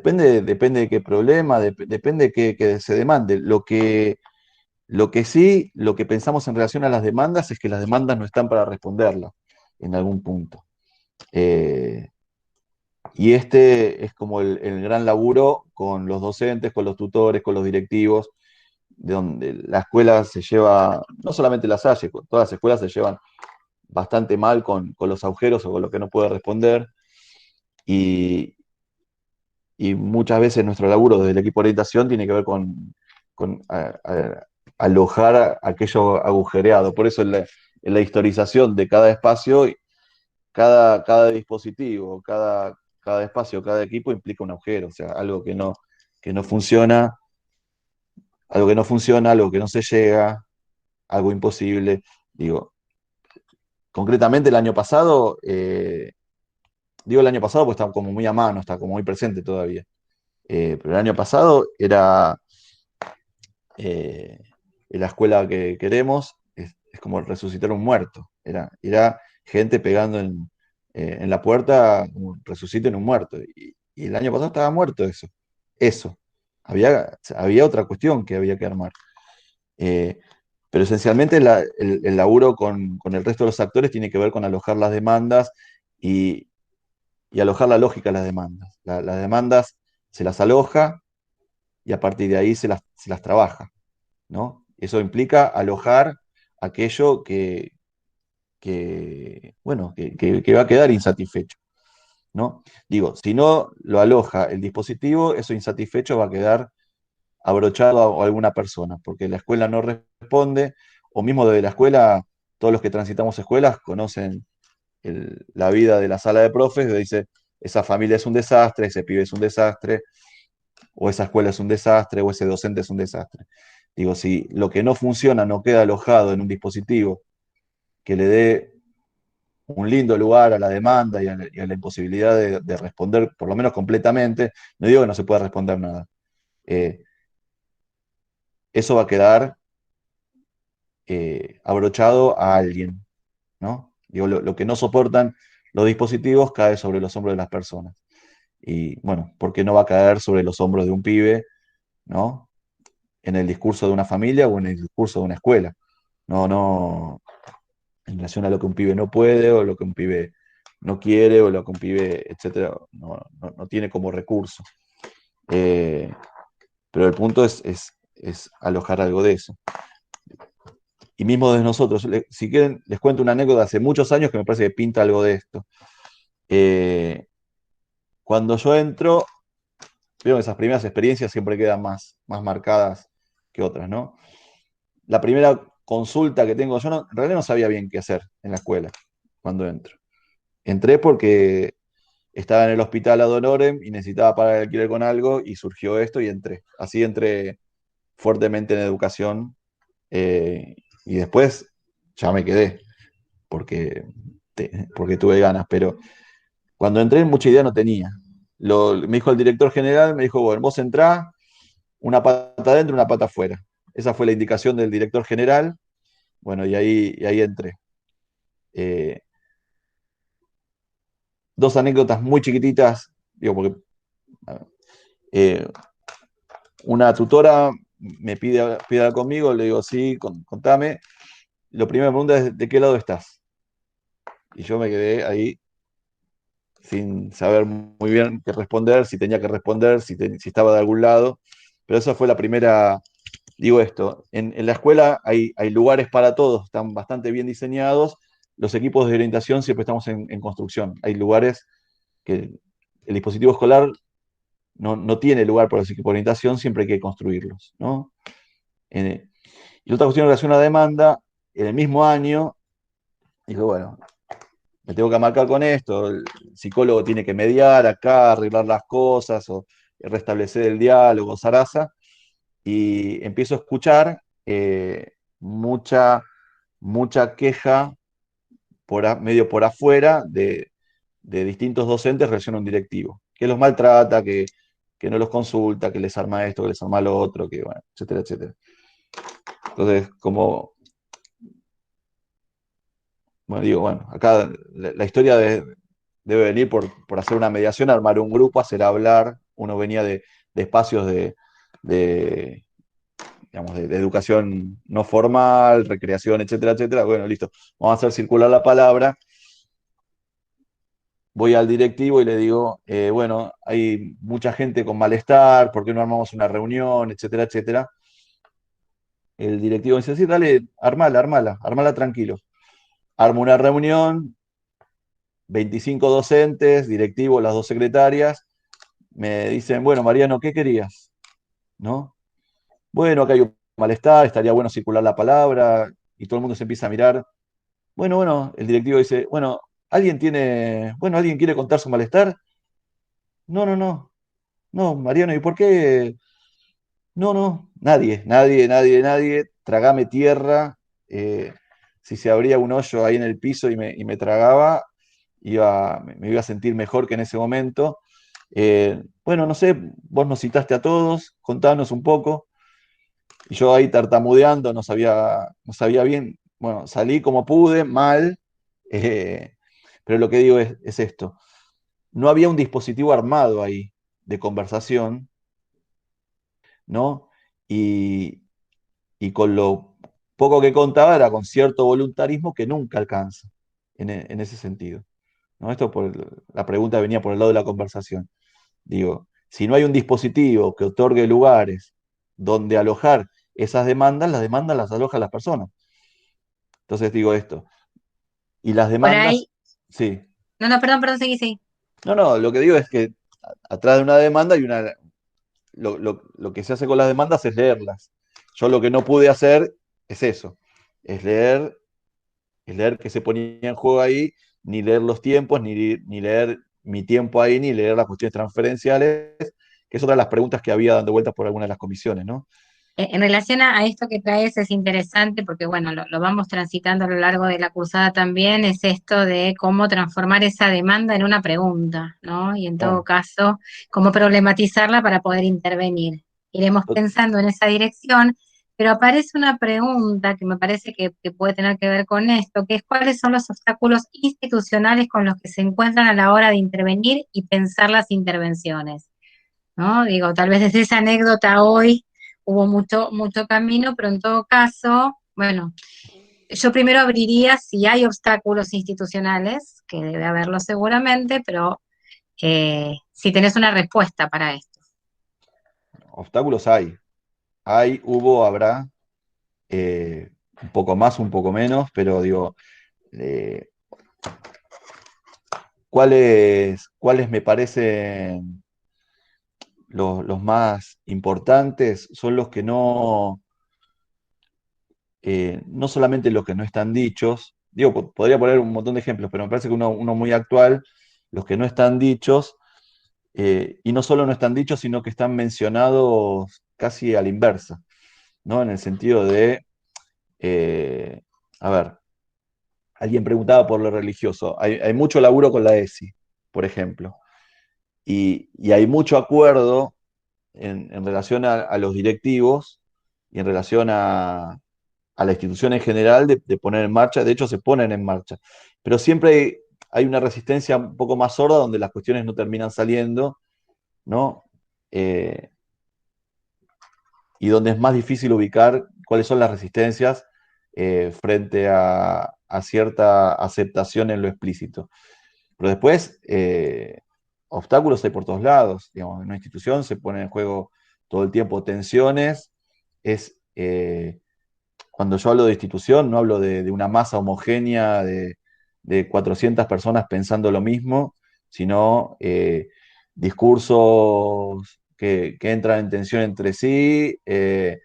depende de qué problema, depende de que se demande. Lo que pensamos en relación a las demandas es que las demandas no están para responderlas en algún punto. Y este es como el gran laburo con los docentes, con los tutores, con los directivos, de donde la escuela se lleva, no solamente la Salle, todas las escuelas se llevan bastante mal con los agujeros o con lo que no puede responder. Y, y muchas veces nuestro laburo desde el equipo de orientación tiene que ver con alojar aquello agujereado. Por eso en la historización de cada espacio, cada dispositivo, cada espacio, cada equipo implica un agujero, o sea, que no funciona, algo que no se llega, algo imposible. Digo, concretamente el año pasado, digo el año pasado porque está como muy a mano, está como muy presente todavía. Pero el año pasado eh, en la escuela que queremos, es como resucitar un muerto. Era gente pegando en la puerta, como resuciten un muerto. Y el año pasado estaba muerto eso. Eso. Había otra cuestión que había que armar. Eh, pero esencialmente el laburo con el resto de los actores tiene que ver con alojar las demandas y, y alojar la lógica de las demandas. Las demandas se las aloja y a partir de ahí se las trabaja, ¿no? Eso implica alojar aquello bueno, que va a quedar insatisfecho, ¿no? Digo, si no lo aloja el dispositivo, eso insatisfecho va a quedar abrochado a alguna persona, porque la escuela no responde, o mismo desde la escuela, todos los que transitamos escuelas conocen la vida de la sala de profes, que dice, esa familia es un desastre, ese pibe es un desastre, o esa escuela es un desastre, o ese docente es un desastre. Digo, si lo que no funciona no queda alojado en un dispositivo que le dé un lindo lugar a la demanda y a la imposibilidad de responder, por lo menos completamente, no digo que no se pueda responder nada. Eso va a quedar abrochado a alguien, ¿no? Digo, lo que no soportan los dispositivos cae sobre los hombros de las personas. Y bueno, ¿por qué no va a caer sobre los hombros de un pibe, ¿no? En el discurso de una familia o en el discurso de una escuela. No, en relación a lo que un pibe no puede, o lo que un pibe no quiere, o lo que un pibe, etcétera, no tiene como recurso. Pero el punto es alojar algo de eso. Y mismo de nosotros, si quieren, les cuento una anécdota de hace muchos años que me parece que pinta algo de esto. Cuando yo entro, veo que esas primeras experiencias siempre quedan más marcadas que otras, ¿no? La primera consulta que tengo, en realidad no sabía bien qué hacer en la escuela cuando entro. Entré porque estaba en el hospital ad honorem y necesitaba pagar el alquiler con algo y surgió esto y entré. Así entré fuertemente en educación y después ya me quedé porque tuve ganas, pero cuando entré mucha idea no tenía. Me dijo el director general, me dijo, bueno, vos entrás, una pata adentro, una pata afuera. Esa fue la indicación del director general. Bueno, y ahí entré. Eh, Dos anécdotas muy chiquititas, digo, porque eh, una tutora pide hablar conmigo, le digo, sí, contame. Lo primero que me pregunta es, ¿de qué lado estás? Y yo me quedé ahí sin saber muy bien qué responder, si tenía que responder, si estaba de algún lado. Pero esa fue la primera, digo esto, en la escuela hay lugares para todos, están bastante bien diseñados. Los equipos de orientación siempre estamos en construcción. Hay lugares que el dispositivo escolar no tiene lugar para los equipos de orientación, siempre hay que construirlos, ¿no? Y otra cuestión en relación a la demanda, en el mismo año, dijo, bueno, me tengo que marcar con esto, el psicólogo tiene que mediar acá, arreglar las cosas o restablecer el diálogo, zaraza, y empiezo a escuchar mucha queja medio por afuera de distintos docentes en relación a un directivo, que los maltrata, que no los consulta, que les arma esto, que les arma lo otro, que bueno, etcétera, etcétera. Entonces, bueno, digo, bueno, acá la historia debe venir por hacer una mediación, armar un grupo, hacer hablar uno venía de espacios de, digamos, de educación no formal, recreación, etcétera, etcétera. Bueno, listo, vamos a hacer circular la palabra. Voy al directivo y le digo, bueno, hay mucha gente con malestar, ¿por qué no armamos una reunión, etcétera, etcétera? El directivo dice, sí, dale, armala tranquilo. Armo una reunión, 25 docentes, directivos, las dos secretarias, me dicen, bueno, Mariano, ¿qué querías? ¿No? Bueno, acá hay un malestar, estaría bueno circular la palabra, y todo el mundo se empieza a mirar. Bueno, el directivo dice, bueno, ¿alguien quiere contar su malestar? No, Mariano, ¿y por qué? No, nadie, tragame tierra. eh, si se abría un hoyo ahí en el piso y me tragaba, me iba a sentir mejor que en ese momento. Bueno, no sé, vos nos citaste a todos, contanos un poco. Y yo ahí tartamudeando, no sabía bien. Bueno, salí como pude, mal, eh, pero lo que digo es esto. No había un dispositivo armado ahí de conversación, ¿no? Y, y con lo poco que contaba era con cierto voluntarismo que nunca alcanza en ese sentido. ¿No? La pregunta venía por el lado de la conversación. Digo, si no hay un dispositivo que otorgue lugares donde alojar esas demandas, las demandas las alojan las personas. Entonces digo esto. Y las Por demandas, ahí, sí. no, perdón, seguí, seguí. No, lo que digo es que atrás de una demanda hay lo que se hace con las demandas es leerlas. Yo lo que no pude hacer es eso, es leer qué se ponía en juego ahí, ni leer los tiempos, ni leer mi tiempo ahí, ni leer las cuestiones transferenciales, que es otra de las preguntas que había dando vueltas por alguna de las comisiones, ¿no? En relación a esto que traes es interesante porque, bueno, lo vamos transitando a lo largo de la cursada también, es esto de cómo transformar esa demanda en una pregunta, ¿no? Y en todo Claro. caso, cómo problematizarla para poder intervenir. Iremos pensando en esa dirección, pero aparece una pregunta que me parece que puede tener que ver con esto, que es cuáles son los obstáculos institucionales con los que se encuentran a la hora de intervenir y pensar las intervenciones, ¿no? Digo, tal vez desde esa anécdota hoy hubo mucho camino, pero en todo caso, bueno, yo primero abriría si hay obstáculos institucionales, que debe haberlo seguramente, pero si tenés una respuesta para esto. Obstáculos hay. Habrá, un poco más, un poco menos, pero digo, eh, ¿cuáles me parecen los más importantes? Son los que no solamente los que no están dichos, digo, podría poner un montón de ejemplos, pero me parece que uno muy actual, los que no están dichos, y no solo no están dichos, sino que están mencionados casi a la inversa, ¿no? En el sentido de, eh, a ver, alguien preguntaba por lo religioso, hay mucho laburo con la ESI, por ejemplo, y hay mucho acuerdo en relación a los directivos y en relación a la institución en general de poner en marcha, de hecho se ponen en marcha, pero siempre hay una resistencia un poco más sorda donde las cuestiones no terminan saliendo, ¿no? Eh, y donde es más difícil ubicar cuáles son las resistencias frente a cierta aceptación en lo explícito. Pero después, obstáculos hay por todos lados, digamos, en una institución se ponen en juego todo el tiempo tensiones, es cuando yo hablo de institución, no hablo de una masa homogénea de 400 personas pensando lo mismo, sino discursos que entran en tensión entre sí, eh,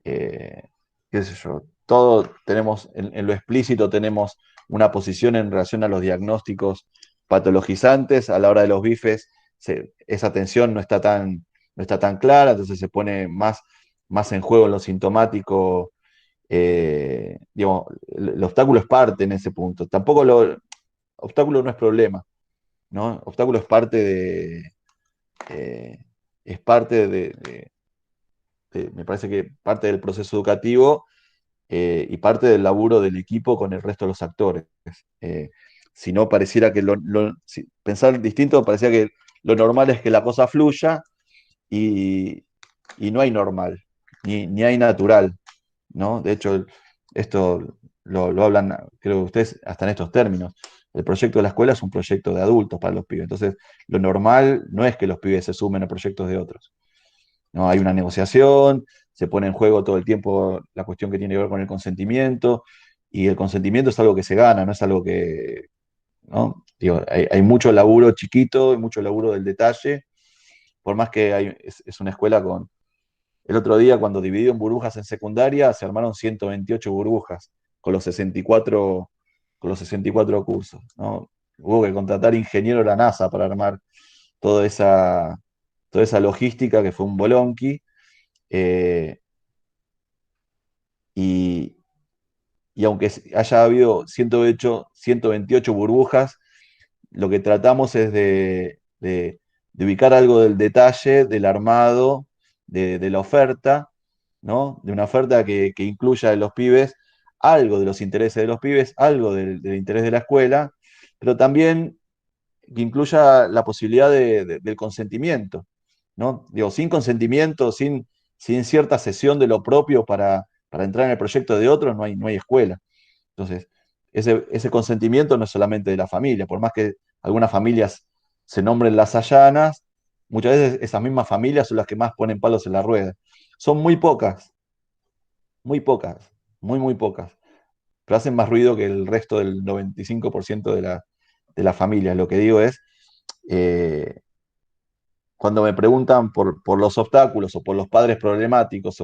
qué sé yo, todo tenemos, en lo explícito tenemos una posición en relación a los diagnósticos patologizantes, a la hora de los bifes esa tensión no está tan clara, entonces se pone más en juego en lo sintomático. Digamos, el obstáculo es parte en ese punto. Tampoco obstáculo no es problema, ¿no? Obstáculo eh, es parte me parece que parte del proceso educativo y parte del laburo del equipo con el resto de los actores. Si no, pareciera que pensar distinto, parecía que lo normal es que la cosa fluya y, y no hay normal, ni hay natural, ¿no? De hecho, esto lo hablan, creo que ustedes, hasta en estos términos. El proyecto de la escuela es un proyecto de adultos para los pibes. Entonces, lo normal no es que los pibes se sumen a proyectos de otros. ¿No? Hay una negociación, se pone en juego todo el tiempo la cuestión que tiene que ver con el consentimiento, y el consentimiento es algo que se gana, no es algo que, ¿no? Digo, hay mucho laburo chiquito y mucho laburo del detalle, por más que es una escuela con... El otro día, cuando dividió en burbujas en secundaria, se armaron 128 burbujas con los 64, con los 64 cursos, ¿no? Hubo que contratar ingenieros de la NASA para armar toda esa, toda esa logística que fue un bolonqui. eh, y, y aunque haya habido 128 burbujas, lo que tratamos es de ubicar algo del detalle, del armado, de la oferta, ¿no? De una oferta que incluya en los pibes algo de los intereses de los pibes, algo del interés de la escuela, pero también que incluya la posibilidad del consentimiento, ¿no? Digo, sin consentimiento, sin cierta cesión de lo propio para entrar en el proyecto de otros, no hay escuela. Entonces, ese consentimiento no es solamente de la familia, por más que algunas familias se nombren las allanas, muchas veces esas mismas familias son las que más ponen palos en la rueda. Son muy pocas, muy pocas, pero hacen más ruido que el resto del 95% de las familias. Lo que digo es, eh, cuando me preguntan por los obstáculos o por los padres problemáticos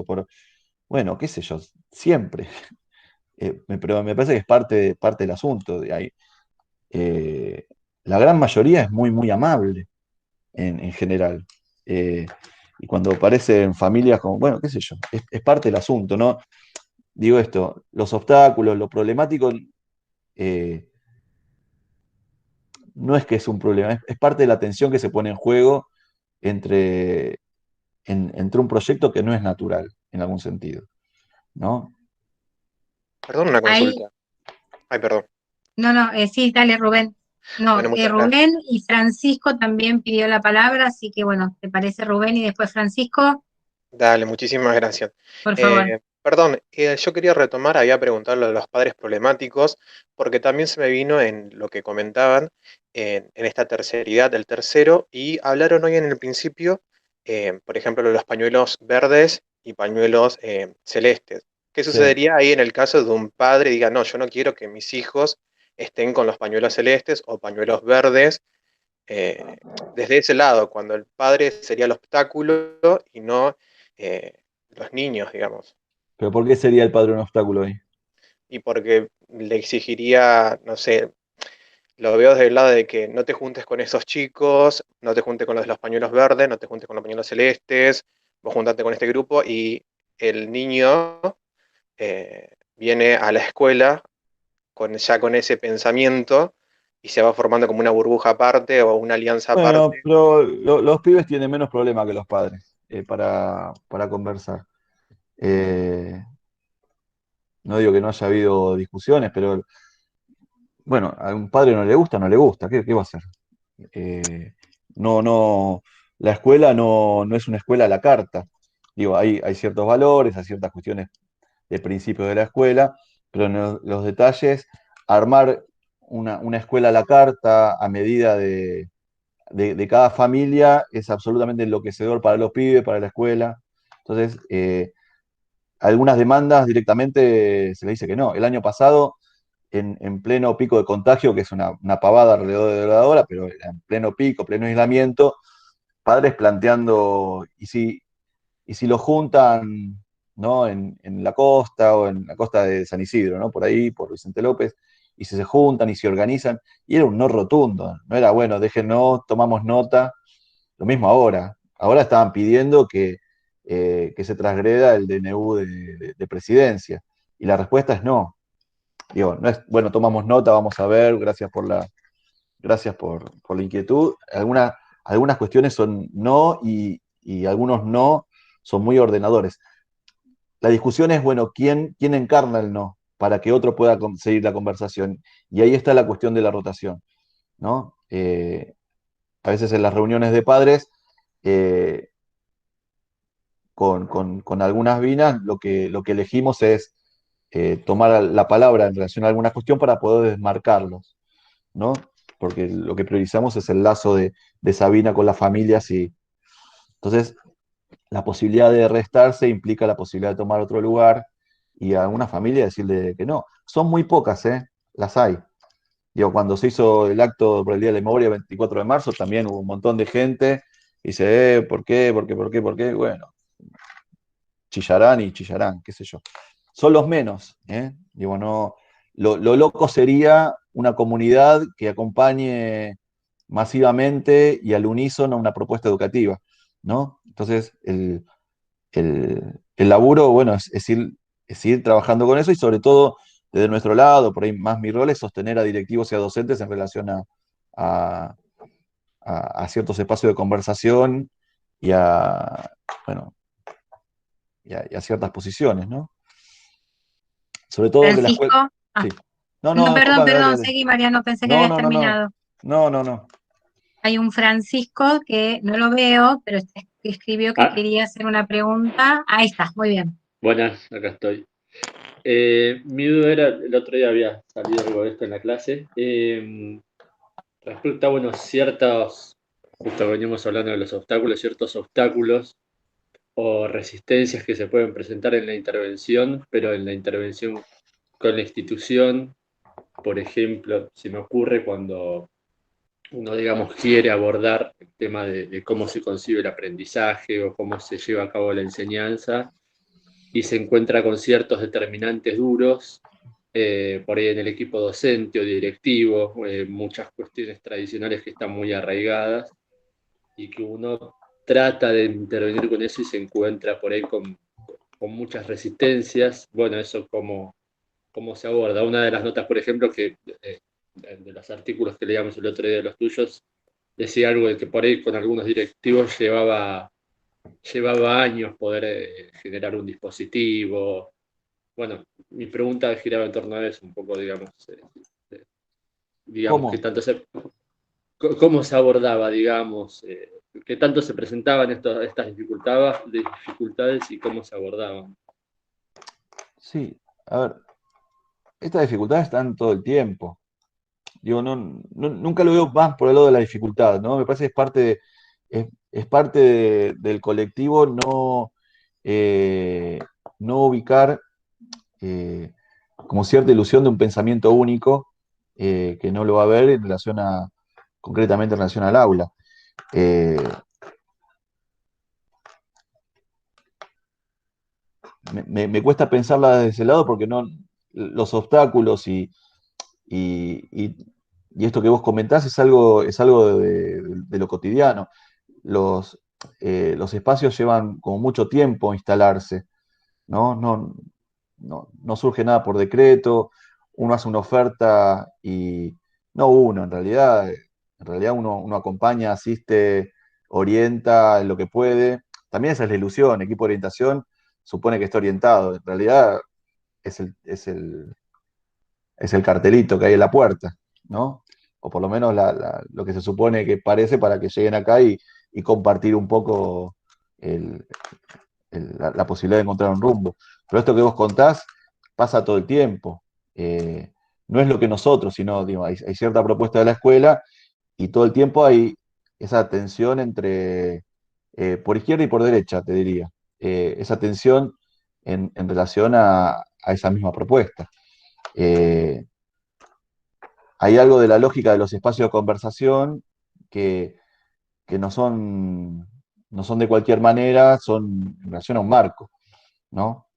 bueno, qué sé yo, siempre. Pero me parece que es parte del asunto. Eh, la gran mayoría es muy amable en general. Eh, y cuando aparecen familias como, bueno, qué sé yo, es parte del asunto, ¿no? Digo esto, los obstáculos, lo problemático, eh, no es que es un problema, es parte de la tensión que se pone en juego entre, entre un proyecto que no es natural, en algún sentido, ¿no? Perdón, una Ahí, consulta. Ay, perdón. no, no, sí, dale, Rubén. No, Bueno, muchas gracias. Rubén y Francisco también pidió la palabra, así que bueno, ¿te parece Rubén y después Francisco? Dale, muchísimas gracias. Por favor. Perdón, yo quería retomar, había preguntado lo de los padres problemáticos, porque también se me vino en lo que comentaban en esta terceridad del tercero, y hablaron hoy en el principio, por ejemplo, de los pañuelos verdes y pañuelos celestes. ¿Qué Sí. sucedería ahí en el caso de un padre diga, no, yo no quiero que mis hijos estén con los pañuelos celestes o pañuelos verdes? eh, Desde ese lado, cuando el padre sería el obstáculo y no los niños, digamos. Pero ¿por qué sería el padre un obstáculo ahí? Y porque le exigiría, no sé, lo veo desde el lado de que no te juntes con esos chicos, no te juntes con los de los pañuelos verdes, no te juntes con los pañuelos celestes, vos juntate con este grupo y el niño viene a la escuela ya con ese pensamiento y se va formando como una burbuja aparte o una alianza Bueno, aparte. pero los pibes tienen menos problema que los padres para conversar. Eh, no digo que no haya habido discusiones, pero bueno, a un padre no le gusta, no le gusta. ¿Qué va a hacer? Eh, no, la escuela no es una escuela a la carta. Digo, hay ciertos valores, hay ciertas cuestiones de principios de la escuela, pero en los detalles, armar una escuela a la carta a medida de cada familia es absolutamente enloquecedor para los pibes, para la escuela. Entonces, algunas demandas directamente se le dice que no. El año pasado, en pleno pico de contagio, que es una pavada alrededor de la hora, pero en pleno pico, pleno aislamiento, padres planteando, ¿y si lo juntan, ¿no? En la costa o en la costa de San Isidro, ¿no? Por ahí, por Vicente López, y si se juntan y se organizan, y era un no rotundo, no era bueno, déjenos, tomamos nota, lo mismo ahora. Ahora estaban pidiendo que se transgreda el DNU de presidencia, y la respuesta es no. Digo, no es, bueno, tomamos nota, vamos a ver, gracias por la inquietud. Algunas cuestiones son no y algunos no son muy ordenadores. La discusión es, bueno, ¿quién encarna el no para que otro pueda seguir la conversación? Y ahí está la cuestión de la rotación, ¿no? A veces en las reuniones de padres, con algunas vinas, lo que elegimos es tomar la palabra en relación a alguna cuestión para poder desmarcarlos, ¿no? Porque lo que priorizamos es el lazo de Sabina con las familias y entonces la posibilidad de restarse implica la posibilidad de tomar otro lugar y a una familia decirle que no. Son muy pocas, ¿eh? Las hay. Digo, cuando se hizo el acto por el Día de la Memoria, 24 de marzo, también hubo un montón de gente y dice, ¿por qué? ¿Por qué? ¿Por qué? ¿Por qué? Bueno, chillarán y chillarán, qué sé yo. Son los menos, ¿eh? Digo, no, lo loco sería una comunidad que acompañe masivamente y al unísono una propuesta educativa, ¿no? Entonces, el laburo, bueno, es ir trabajando con eso y sobre todo desde nuestro lado, por ahí más mi rol es sostener a directivos y a docentes en relación a, a ciertos espacios de conversación y bueno, y a ciertas posiciones, ¿no? Sobre todo que la escuela... Francisco, Sí. No, no, no, perdón, contame, dale, perdón, dale. seguí, Mariano, pensé que No, habías no, no, no. terminado. No, no, no. Hay un Francisco que no lo veo, pero escribió que Ah, quería hacer una pregunta. Ahí está, muy bien. buenas, acá estoy. Mi duda era, el otro día había salido algo de esto en la clase, respecto a, bueno, justo veníamos hablando de los obstáculos, ciertos obstáculos o resistencias que se pueden presentar en la intervención, pero en la intervención con la institución, por ejemplo, se me ocurre cuando uno, digamos, quiere abordar el tema de cómo se concibe el aprendizaje o cómo se lleva a cabo la enseñanza y se encuentra con ciertos determinantes duros, por ahí en el equipo docente o directivo, muchas cuestiones tradicionales que están muy arraigadas y que uno trata de intervenir con eso y se encuentra por ahí con muchas resistencias. Bueno, eso cómo se aborda. Una de las notas, por ejemplo, que de los artículos que leíamos el otro día de los tuyos, decía algo de que por ahí con algunos directivos llevaba años poder generar un dispositivo. Bueno, mi pregunta giraba en torno a eso, un poco, digamos que ¿Cómo? tanto cómo se abordaba, digamos, qué tanto se presentaban estas dificultades y cómo se abordaban. Sí, a ver, estas dificultades están todo el tiempo. Digo, nunca lo veo más por el lado de la dificultad, ¿no? Me parece que es parte del colectivo eh, no ubicar como cierta ilusión de un pensamiento único que no lo va a ver en relación concretamente en relación al aula. Eh, me cuesta pensarla desde ese lado porque los obstáculos y- y esto que vos comentás es algo de lo cotidiano. Los, los espacios llevan como mucho tiempo instalarse, ¿no? No surge nada por decreto, uno hace una oferta y no uno, en realidad uno acompaña, asiste, orienta en lo que puede. También esa es la ilusión, equipo de orientación supone que está orientado, en realidad es es el cartelito que hay en la puerta, ¿no? O por lo menos lo que se supone que parece para que lleguen acá y compartir un poco el, la posibilidad de encontrar un rumbo. Pero esto que vos contás pasa todo el tiempo. No es lo que nosotros, sino digo, hay cierta propuesta de la escuela y todo el tiempo hay esa tensión entre por izquierda y por derecha, te diría. Esa tensión en relación a esa misma propuesta. Eh, Hay algo de la lógica de los espacios de conversación que, que no son de cualquier manera, son en relación a un marco, ¿no?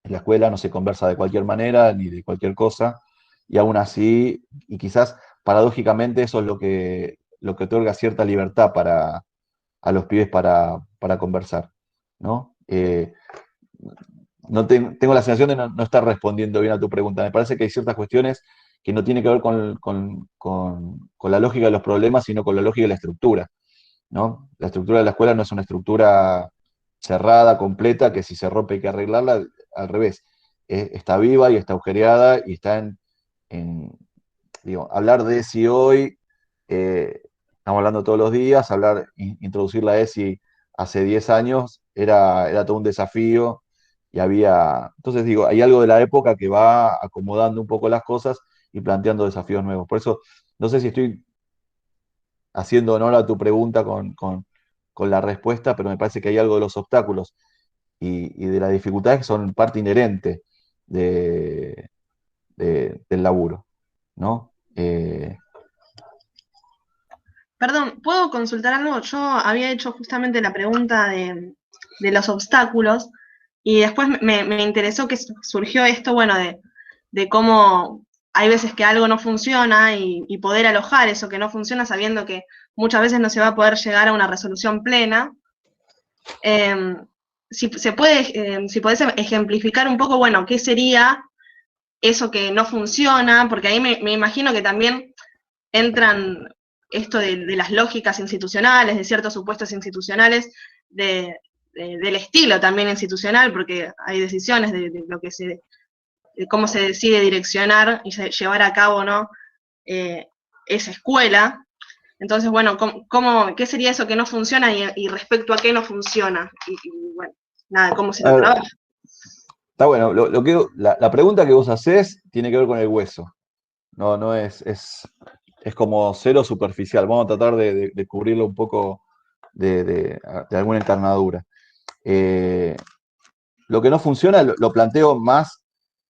En la escuela no se conversa de cualquier manera ni de cualquier cosa, y aún así, y quizás paradójicamente eso es lo que otorga cierta libertad a los pibes para conversar, ¿no? Tengo la sensación de no estar respondiendo bien a tu pregunta. Me parece que hay ciertas cuestiones que no tienen que ver con la lógica de los problemas, sino con la lógica de la estructura, ¿no? La estructura de la escuela no es una estructura cerrada, completa, que si se rompe hay que arreglarla, al revés. Está viva y está agujereada y está digo, hablar de si hoy estamos hablando todos los días, introducir la ESI hace 10 años era todo un desafío y entonces digo, hay algo de la época que va acomodando un poco las cosas y planteando desafíos nuevos. Por eso, no sé si estoy haciendo honor a tu pregunta con la respuesta, pero me parece que hay algo de los obstáculos y de las dificultades que son parte inherente del laburo, ¿no? Perdón, ¿puedo consultar algo? Yo había hecho justamente la pregunta de los obstáculos y después me interesó que surgió esto, bueno, de cómo hay veces que algo no funciona y poder alojar eso que no funciona sabiendo que muchas veces no se va a poder llegar a una resolución plena. Si podés ejemplificar un poco, bueno, qué sería eso que no funciona, porque ahí me imagino que también entran esto de las lógicas institucionales, de ciertos supuestos institucionales, del estilo también institucional, porque hay decisiones de lo que de cómo se decide direccionar y llevar a cabo, ¿no? Esa escuela. Entonces, bueno, ¿qué sería eso que no funciona y respecto a qué no funciona? Y bueno, nada, ¿cómo se lo trabaja? Está bueno, la pregunta que vos hacés tiene que ver con el hueso. No es como cero superficial. Vamos a tratar de cubrirlo un poco de alguna encarnadura. Lo que no funciona lo planteo más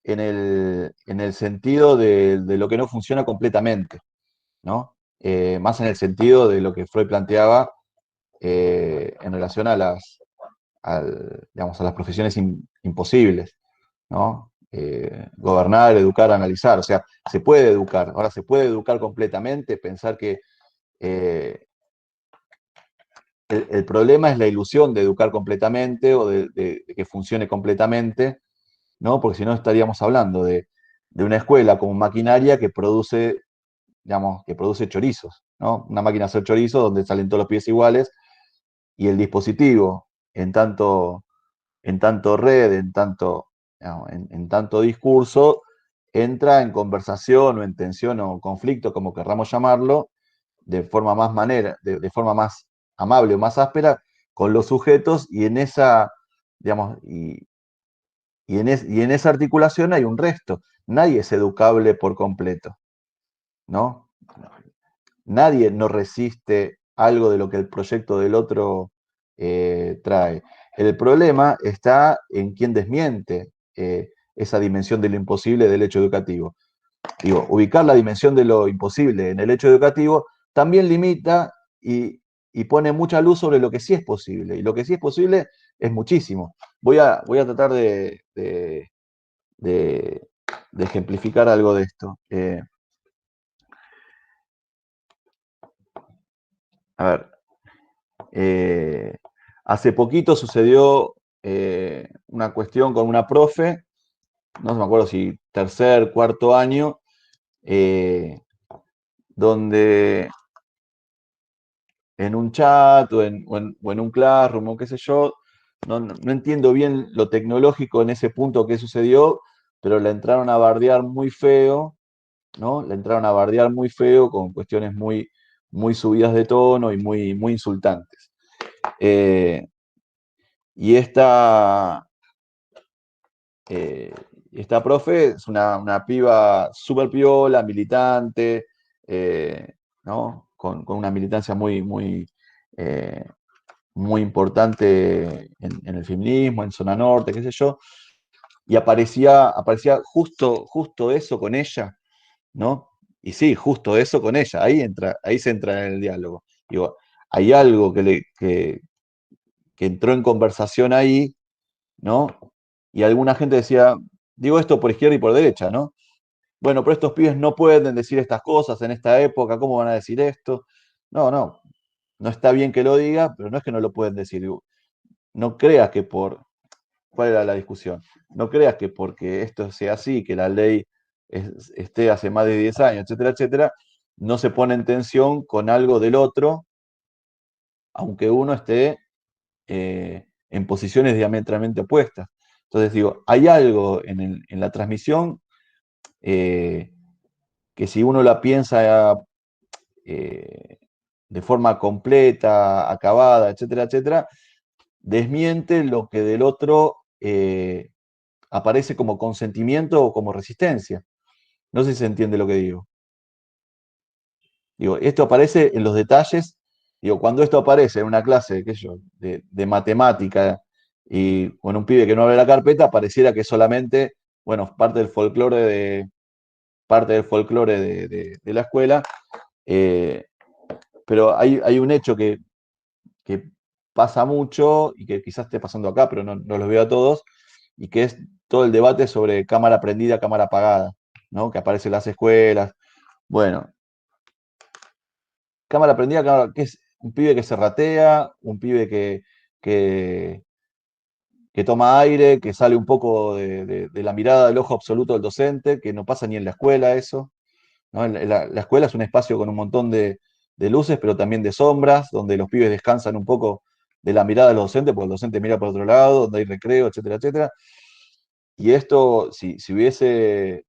en el sentido de lo que no funciona completamente, ¿no? Más en el sentido de lo que Freud planteaba en relación digamos, a las profesiones imposibles, ¿no? Gobernar, educar, analizar, o sea, se puede educar, ahora se puede educar completamente, pensar que el problema es la ilusión de educar completamente o de que funcione completamente, ¿no? Porque si no estaríamos hablando de una escuela como maquinaria que produce, digamos, que produce chorizos, ¿no? Una máquina hacer chorizos donde salen todos los pies iguales y el dispositivo, en tanto red, digamos, en tanto discurso, entra en conversación o en tensión o conflicto, como querramos llamarlo, de forma más amable o más áspera con los sujetos y en esa, digamos, y en esa articulación hay un resto. Nadie es educable por completo, ¿no? Nadie no resiste algo de lo que el proyecto del otro trae. El problema está en quien desmiente esa dimensión de lo imposible del hecho educativo. Digo, ubicar la dimensión de lo imposible en el hecho educativo también limita y pone mucha luz sobre lo que sí es posible. Y lo que sí es posible es muchísimo. Voy a tratar de ejemplificar algo de esto. A ver, hace poquito sucedió una cuestión con una profe, no me acuerdo si tercer, cuarto año, donde en un chat o en un classroom o qué sé yo, no entiendo bien lo tecnológico en ese punto que sucedió, pero la entraron a bardear muy feo, ¿no? La entraron a bardear muy feo con cuestiones muy subidas de tono y muy insultantes. Y esta profe es una piba súper piola, militante, ¿no? Con una militancia eh, muy importante en el feminismo, en zona norte, qué sé yo, y aparecía justo eso con ella, ¿no? Y sí, justo eso con ella, ahí se entra en el diálogo. Digo, hay algo que entró en conversación ahí, ¿no? Y alguna gente decía, digo esto por izquierda y por derecha, ¿no? Bueno, pero estos pibes no pueden decir estas cosas en esta época, ¿cómo van a decir esto? No está bien que lo diga, pero no es que no lo pueden decir. Digo, no creas que ¿cuál era la discusión? No creas que porque esto sea así, que la ley esté hace más de 10 años, etcétera, etcétera, no se pone en tensión con algo del otro, aunque uno esté en posiciones diametralmente opuestas. Entonces digo, hay algo en la transmisión que si uno la piensa de forma completa, acabada, etcétera, etcétera, desmiente lo que del otro aparece como consentimiento o como resistencia. No sé si se entiende lo que digo. Digo, esto aparece en los detalles. Digo, cuando esto aparece en una clase, qué sé yo, de matemática y con un pibe que no abre la carpeta, pareciera que solamente, bueno, parte del folclore de la escuela, pero hay un hecho que pasa mucho y que quizás esté pasando acá, pero no los veo a todos, y que es todo el debate sobre cámara prendida, cámara apagada, ¿no? Que aparece en las escuelas. Bueno, cámara prendida, que es un pibe que se ratea, un pibe que, que toma aire, que sale un poco de la mirada del ojo absoluto del docente, que no pasa ni en la escuela eso, ¿no? La escuela es un espacio con un montón de luces, pero también de sombras, donde los pibes descansan un poco de la mirada de los docentes, porque el docente mira por otro lado, donde hay recreo, etcétera, etcétera. Y esto, si hubiese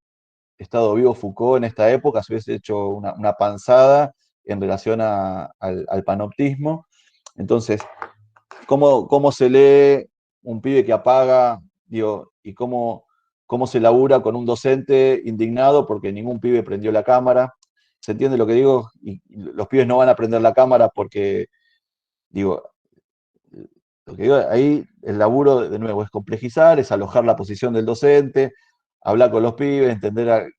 estado vivo Foucault en esta época, se hubiese hecho una panzada en relación al panoptismo. Entonces, ¿cómo se lee un pibe que apaga, digo, y cómo se labura con un docente indignado porque ningún pibe prendió la cámara? ¿Se entiende lo que digo? Y los pibes no van a prender la cámara porque, digo, lo que digo, ahí el laburo, de nuevo, es complejizar, es alojar la posición del docente, hablar con los pibes, entender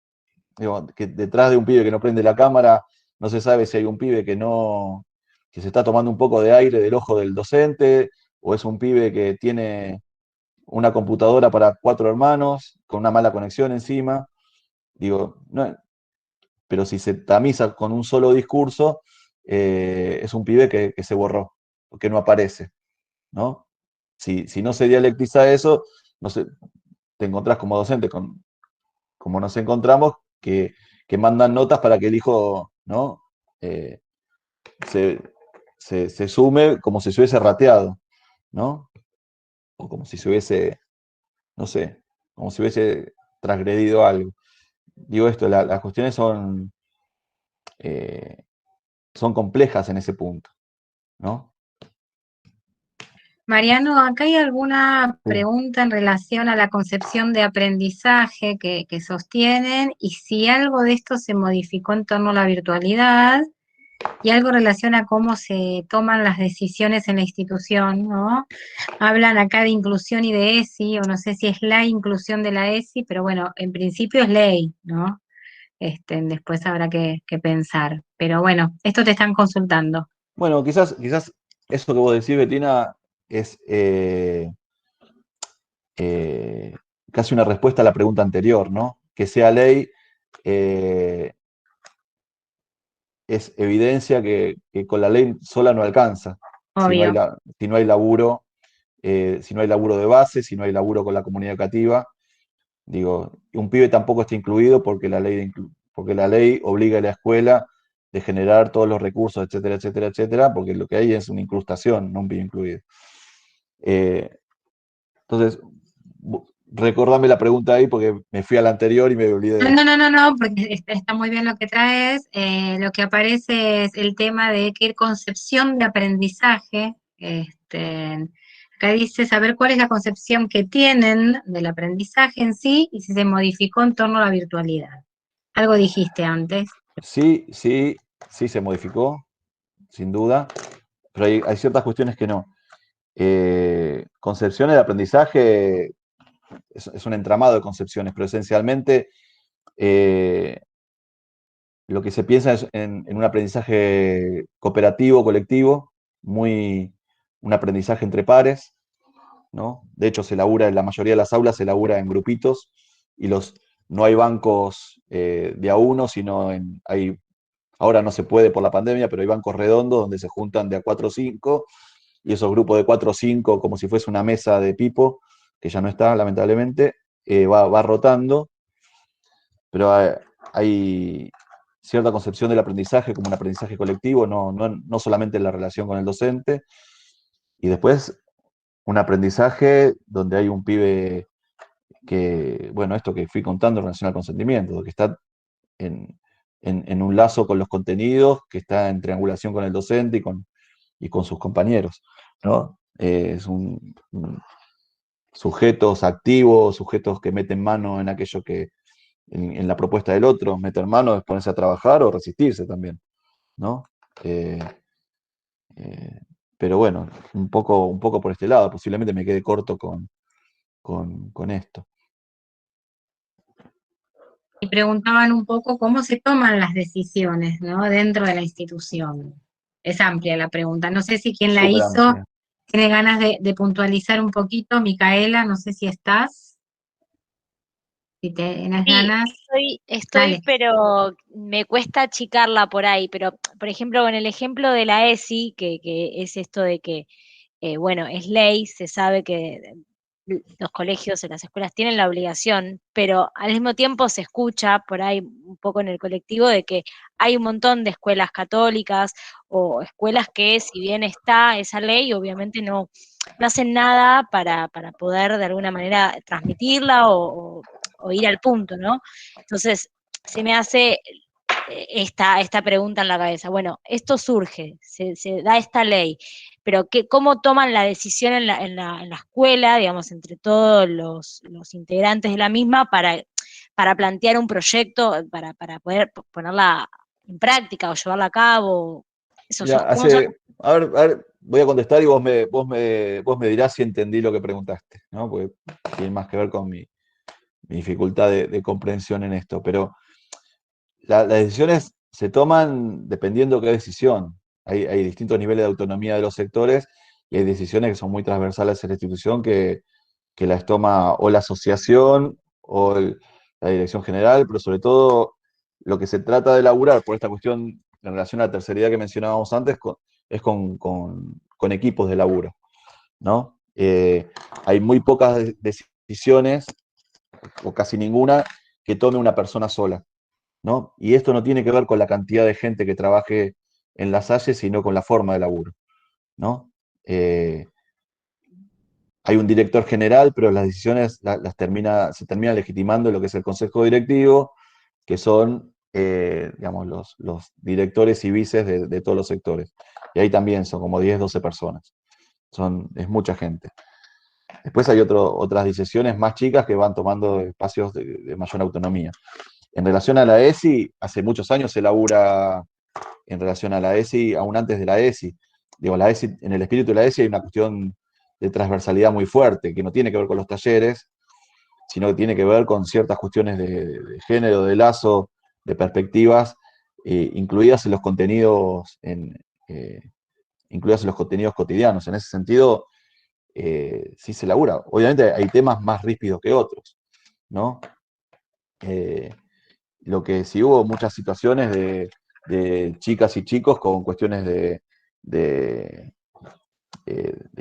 digo, que detrás de un pibe que no prende la cámara no se sabe si hay un pibe que se está tomando un poco de aire del ojo del docente, o es un pibe que tiene una computadora para 4 hermanos, con una mala conexión encima. Digo, no, pero si se tamiza con un solo discurso, es un pibe que se borró, que no aparece, ¿no? Si no se dialectiza eso, no sé, te encontrás como docente como nos encontramos, que mandan notas para que el hijo, ¿no? Eh, se, se sume como si se hubiese rateado, ¿no? O como si se hubiese, no sé, como si hubiese transgredido algo. Digo esto, las cuestiones eh, son complejas en ese punto, ¿no? Mariano, ¿acá hay alguna Sí. pregunta en relación a la concepción de aprendizaje que sostienen y si algo de esto se modificó en torno a la virtualidad y algo en relación a cómo se toman las decisiones en la institución, ¿no? Hablan acá de inclusión y de ESI, o no sé si es la inclusión de la ESI, pero bueno, en principio es ley, ¿no? Después habrá que pensar. Pero bueno, esto te están consultando. Bueno, quizás eso que vos decís, Betina, es eh, casi una respuesta a la pregunta anterior, ¿no? Que sea ley eh, es evidencia que con la ley sola no alcanza. Obvio. Si no hay laburo, si no hay laburo de base, si no hay laburo con la comunidad educativa, digo, un pibe tampoco está incluido porque la ley obliga a la escuela de generar todos los recursos, etcétera, etcétera, etcétera, porque lo que hay es una incrustación, no un pibe incluido. Eh, entonces, recordame la pregunta ahí porque me fui a la anterior y me olvidé. No, porque está muy bien lo que traes. Lo que aparece es el tema de qué concepción de aprendizaje. Acá dice saber cuál es la concepción que tienen del aprendizaje en sí y si se modificó en torno a la virtualidad. Algo dijiste antes. Sí, sí, sí se modificó, sin duda, pero hay ciertas cuestiones que no. Concepciones de aprendizaje es un entramado de concepciones, pero esencialmente eh, lo que se piensa es en un aprendizaje cooperativo, colectivo, un aprendizaje entre pares, ¿no? De hecho, en la mayoría de las aulas se elabora en grupitos y no hay bancos de a uno, ahora no se puede por la pandemia, pero hay bancos redondos donde se juntan de a 4 o 5 y esos grupos de 4 o 5, como si fuese una mesa de pipo, que ya no está, lamentablemente, va rotando, pero hay cierta concepción del aprendizaje como un aprendizaje colectivo, no solamente en la relación con el docente, y después un aprendizaje donde hay un pibe bueno, esto que fui contando en relación al consentimiento, que está en, en un lazo con los contenidos que está en triangulación con el docente y con sus compañeros, ¿no? Sujetos activos, sujetos que meten mano en aquello que, en la propuesta del otro. Meter mano es ponerse a trabajar o resistirse también, ¿no? Eh, eh, pero bueno, un poco por este lado, posiblemente me quede corto con esto. Y preguntaban un poco cómo se toman las decisiones, ¿no? Dentro de la institución. Es amplia la pregunta. No sé si quien la Súper hizo amplia. tiene ganas de puntualizar un poquito. Micaela, no sé si estás, si tienes Sí, ganas. estoy, Dale. pero me cuesta achicarla por ahí. Pero, por ejemplo, en el ejemplo de la ESI, que es esto de que, bueno, es ley, se sabe que los colegios, las escuelas tienen la obligación, pero al mismo tiempo se escucha por ahí un poco en el colectivo de que hay un montón de escuelas católicas o escuelas que, si bien está esa ley, obviamente no hacen nada para poder de alguna manera transmitirla o ir al punto, ¿no? Entonces, se me hace esta pregunta en la cabeza. Bueno, esto surge, se da esta ley, pero ¿cómo toman la decisión en la escuela, digamos, entre todos los integrantes de la misma para plantear un proyecto, para poder ponerla en práctica o llevarla a cabo? Mira, ¿Cómo son? a ver, voy a contestar y vos me dirás si entendí lo que preguntaste, ¿no? Porque tiene más que ver con mi dificultad de comprensión en esto. Pero las decisiones se toman dependiendo qué decisión. Hay distintos niveles de autonomía de los sectores y hay decisiones que son muy transversales en la institución que las toma o la asociación o la dirección general, pero sobre todo lo que se trata de elaborar por esta cuestión en relación a la terceridad que mencionábamos antes es con equipos de laburo, ¿no? Hay muy pocas decisiones, o casi ninguna, que tome una persona sola, ¿no? Y esto no tiene que ver con la cantidad de gente que trabaje en las Salle, sino con la forma de laburo, ¿no? Hay un director general, pero las decisiones se termina legitimando lo que es el consejo directivo, que son, digamos, los directores y vices de todos los sectores. Y ahí también son como 10, 12 personas. Es mucha gente. Después hay otras decisiones más chicas que van tomando espacios de mayor autonomía. En relación a la ESI, hace muchos años se labura en relación a la ESI, aún antes de la ESI. Digo, la ESI, en el espíritu de la ESI hay una cuestión de transversalidad muy fuerte, que no tiene que ver con los talleres, sino que tiene que ver con ciertas cuestiones de género, de lazo, de perspectivas, incluidas en los contenidos, incluidas en los contenidos cotidianos. En ese sentido, sí se labura. Obviamente hay temas más ríspidos que otros, ¿no? Lo que sí hubo muchas situaciones de chicas y chicos con cuestiones de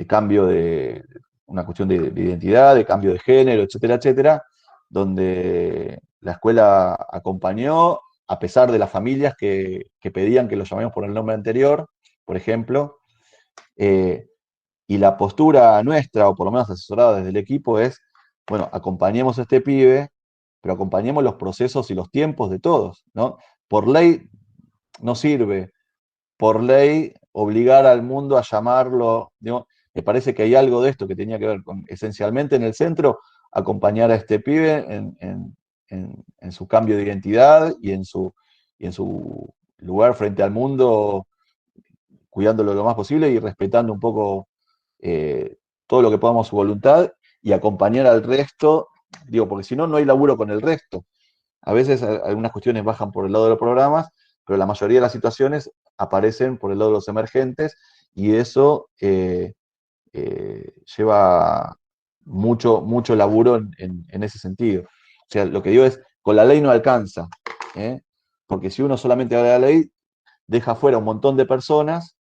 cambio de una cuestión de identidad, de cambio de género, etcétera, etcétera, donde la escuela acompañó a pesar de las familias que pedían que lo llamemos por el nombre anterior, por ejemplo, y la postura nuestra, o por lo menos asesorada desde el equipo, es, bueno, acompañemos a este pibe, pero acompañemos los procesos y los tiempos de todos, ¿no? Por ley no sirve, por ley obligar al mundo a llamarlo, ¿no? Me parece que hay algo de esto que tenía que ver con, esencialmente en el centro, acompañar a este pibe en su cambio de identidad y en su lugar frente al mundo, cuidándolo lo más posible y respetando un poco todo lo que podamos su voluntad y acompañar al resto, digo, porque si no, no hay laburo con el resto. A veces algunas cuestiones bajan por el lado de los programas, pero la mayoría de las situaciones aparecen por el lado de los emergentes y eso lleva mucho laburo en ese sentido. O sea, lo que digo es, con la ley no alcanza, ¿eh? Porque si uno solamente habla de la ley, deja fuera un montón de personas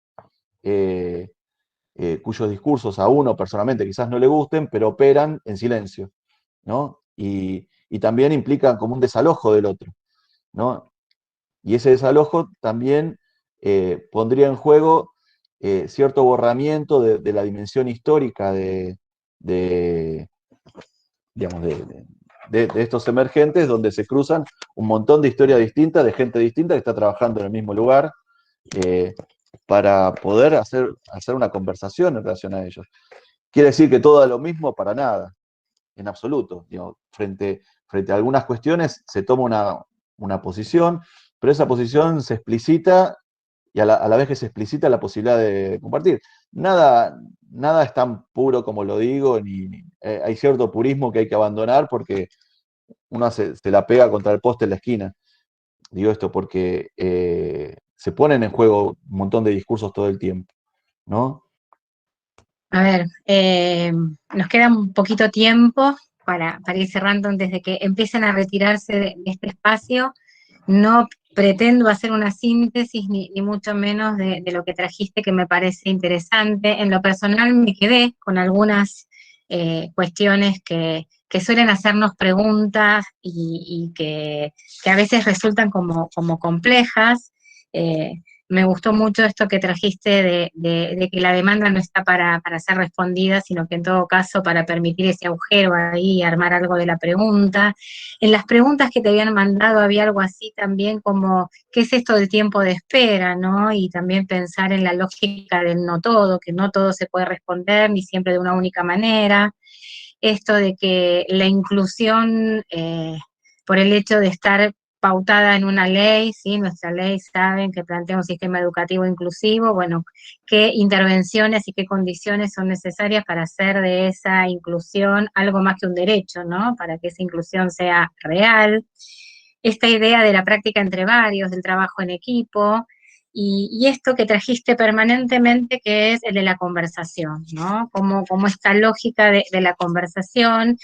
cuyos discursos a uno personalmente quizás no le gusten, pero operan en silencio, ¿no? Y también implican como un desalojo del otro, ¿no? Y ese desalojo también pondría en juego cierto borramiento de la dimensión histórica de, digamos, de estos emergentes donde se cruzan un montón de historias distintas, de gente distinta que está trabajando en el mismo lugar, para poder hacer una conversación en relación a ellos. ¿Quiere decir que todo es lo mismo? Para nada, en absoluto. Digo, frente a algunas cuestiones se toma una posición, pero esa posición se explicita y a la vez que se explicita la posibilidad de compartir. Nada es tan puro como lo digo, hay cierto purismo que hay que abandonar porque uno se la pega contra el poste en la esquina. Digo esto porque se ponen en juego un montón de discursos todo el tiempo, ¿no? A ver, nos queda un poquito tiempo para ir cerrando antes de que empiecen a retirarse de este espacio. No pretendo hacer una síntesis ni mucho menos de lo que trajiste, que me parece interesante. En lo personal me quedé con algunas cuestiones que suelen hacernos preguntas y que a veces resultan como complejas. Me gustó mucho esto que trajiste de que la demanda no está para ser respondida, sino que en todo caso para permitir ese agujero ahí y armar algo de la pregunta. En las preguntas que te habían mandado había algo así también como, ¿qué es esto del tiempo de espera, no? Y también pensar en la lógica del no todo, que no todo se puede responder ni siempre de una única manera. Esto de que la inclusión, por el hecho de estar pautada en una ley, ¿sí? Nuestra ley saben que plantea un sistema educativo inclusivo, bueno, qué intervenciones y qué condiciones son necesarias para hacer de esa inclusión algo más que un derecho, ¿no? Para que esa inclusión sea real. Esta idea de la práctica entre varios, del trabajo en equipo, y esto que trajiste permanentemente, que es el de la conversación, ¿no? Como esta lógica de la conversación.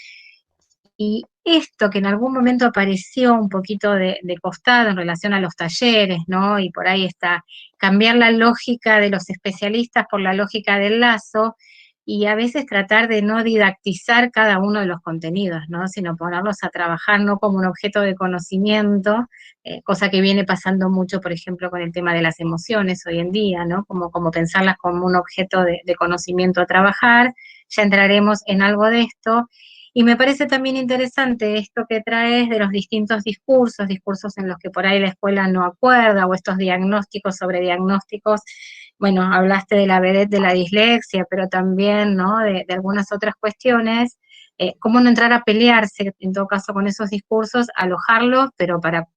Y esto que en algún momento apareció un poquito de costado en relación a los talleres, ¿no? Y por ahí está cambiar la lógica de los especialistas por la lógica del lazo, y a veces tratar de no didactizar cada uno de los contenidos, ¿no? Sino ponerlos a trabajar no como un objeto de conocimiento, cosa que viene pasando mucho, por ejemplo, con el tema de las emociones hoy en día, ¿no? Como pensarlas como un objeto de conocimiento a trabajar. Ya entraremos en algo de esto. Y me parece también interesante esto que traes de los distintos discursos en los que por ahí la escuela no acuerda, o estos diagnósticos sobre diagnósticos. Bueno, hablaste de la vedette de la dislexia, pero también, ¿no? de algunas otras cuestiones. Cómo no entrar a pelearse, en todo caso, con esos discursos, alojarlos, pero para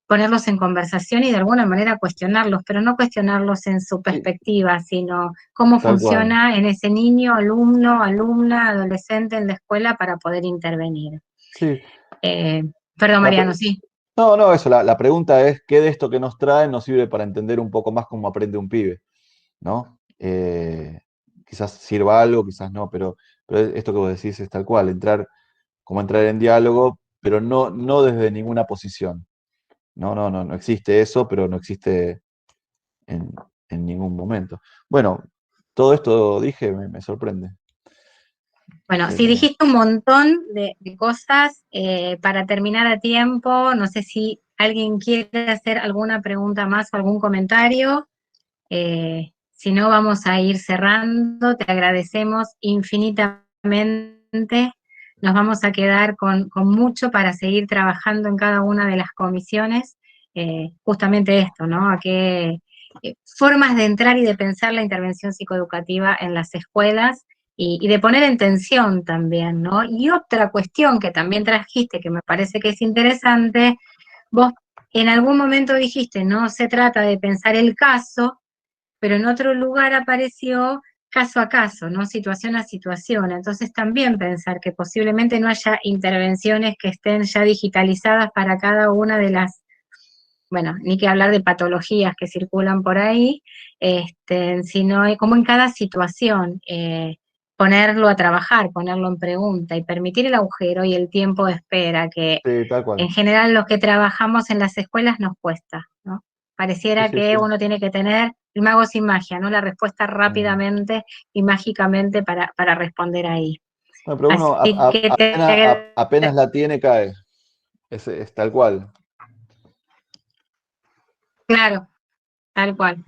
ponerlos en conversación y de alguna manera cuestionarlos, pero no cuestionarlos en su perspectiva, sino cómo Tal cual. funciona en ese niño, alumno, alumna, adolescente en la escuela para poder intervenir. Sí. Perdón, La Mariano, pre- sí. No, eso, la pregunta es, ¿qué de esto que nos traen nos sirve para entender un poco más cómo aprende un pibe? ¿No? Quizás sirva algo, quizás no, pero esto que vos decís es tal cual, como entrar en diálogo, pero no desde ninguna posición. No existe eso, pero no existe en, en ningún momento. Bueno, todo esto dije, me sorprende. Bueno, sí, Eh, dijiste un montón de cosas. Para terminar a tiempo, no sé si alguien quiere hacer alguna pregunta más o algún comentario. Si no, vamos a ir cerrando. Te agradecemos infinitamente. Nos vamos a quedar con mucho para seguir trabajando en cada una de las comisiones. Justamente esto, ¿no? A qué formas de entrar y de pensar la intervención psicoeducativa en las escuelas y de poner en tensión también, ¿no? Y otra cuestión que también trajiste, que me parece que es interesante, vos en algún momento dijiste, no se trata de pensar el caso, pero en otro lugar apareció caso a caso, ¿no? Situación a situación. Entonces también pensar que posiblemente no haya intervenciones que estén ya digitalizadas para cada una de las, bueno, ni que hablar de patologías que circulan por ahí, sino como en cada situación, ponerlo a trabajar, ponerlo en pregunta y permitir el agujero y el tiempo de espera que sí, tal cual. en general los que trabajamos en las escuelas nos cuesta, ¿no? Sí, Pareciera sí, que sí. uno tiene que tener el mago sin magia, ¿no? La respuesta rápidamente y mágicamente para responder ahí. No, pero uno Así que apenas la tiene, cae. Es tal cual. claro, tal cual.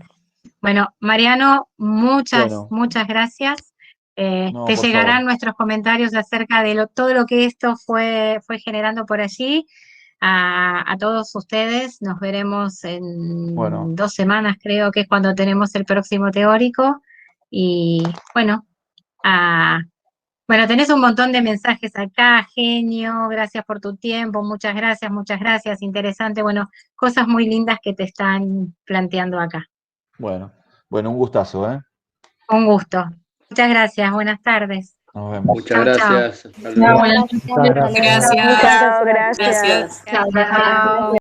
Bueno, Mariano, muchas, Bueno, muchas gracias. No, te por llegarán favor. nuestros comentarios acerca de todo lo que esto fue generando por allí. A todos ustedes, nos veremos en Bueno, 2 semanas, creo que es cuando tenemos el próximo teórico. Y bueno, bueno, tenés un montón de mensajes acá, genio, gracias por tu tiempo, muchas gracias, interesante, bueno, cosas muy lindas que te están planteando acá. bueno, un gustazo, ¿eh? Un gusto. Muchas gracias, buenas tardes. Nos vemos. Muchas Chau, chau. gracias. Hasta luego. Muchas gracias. Hasta luego. Gracias. Chao, gracias. Gracias. Chao, Chao. chao.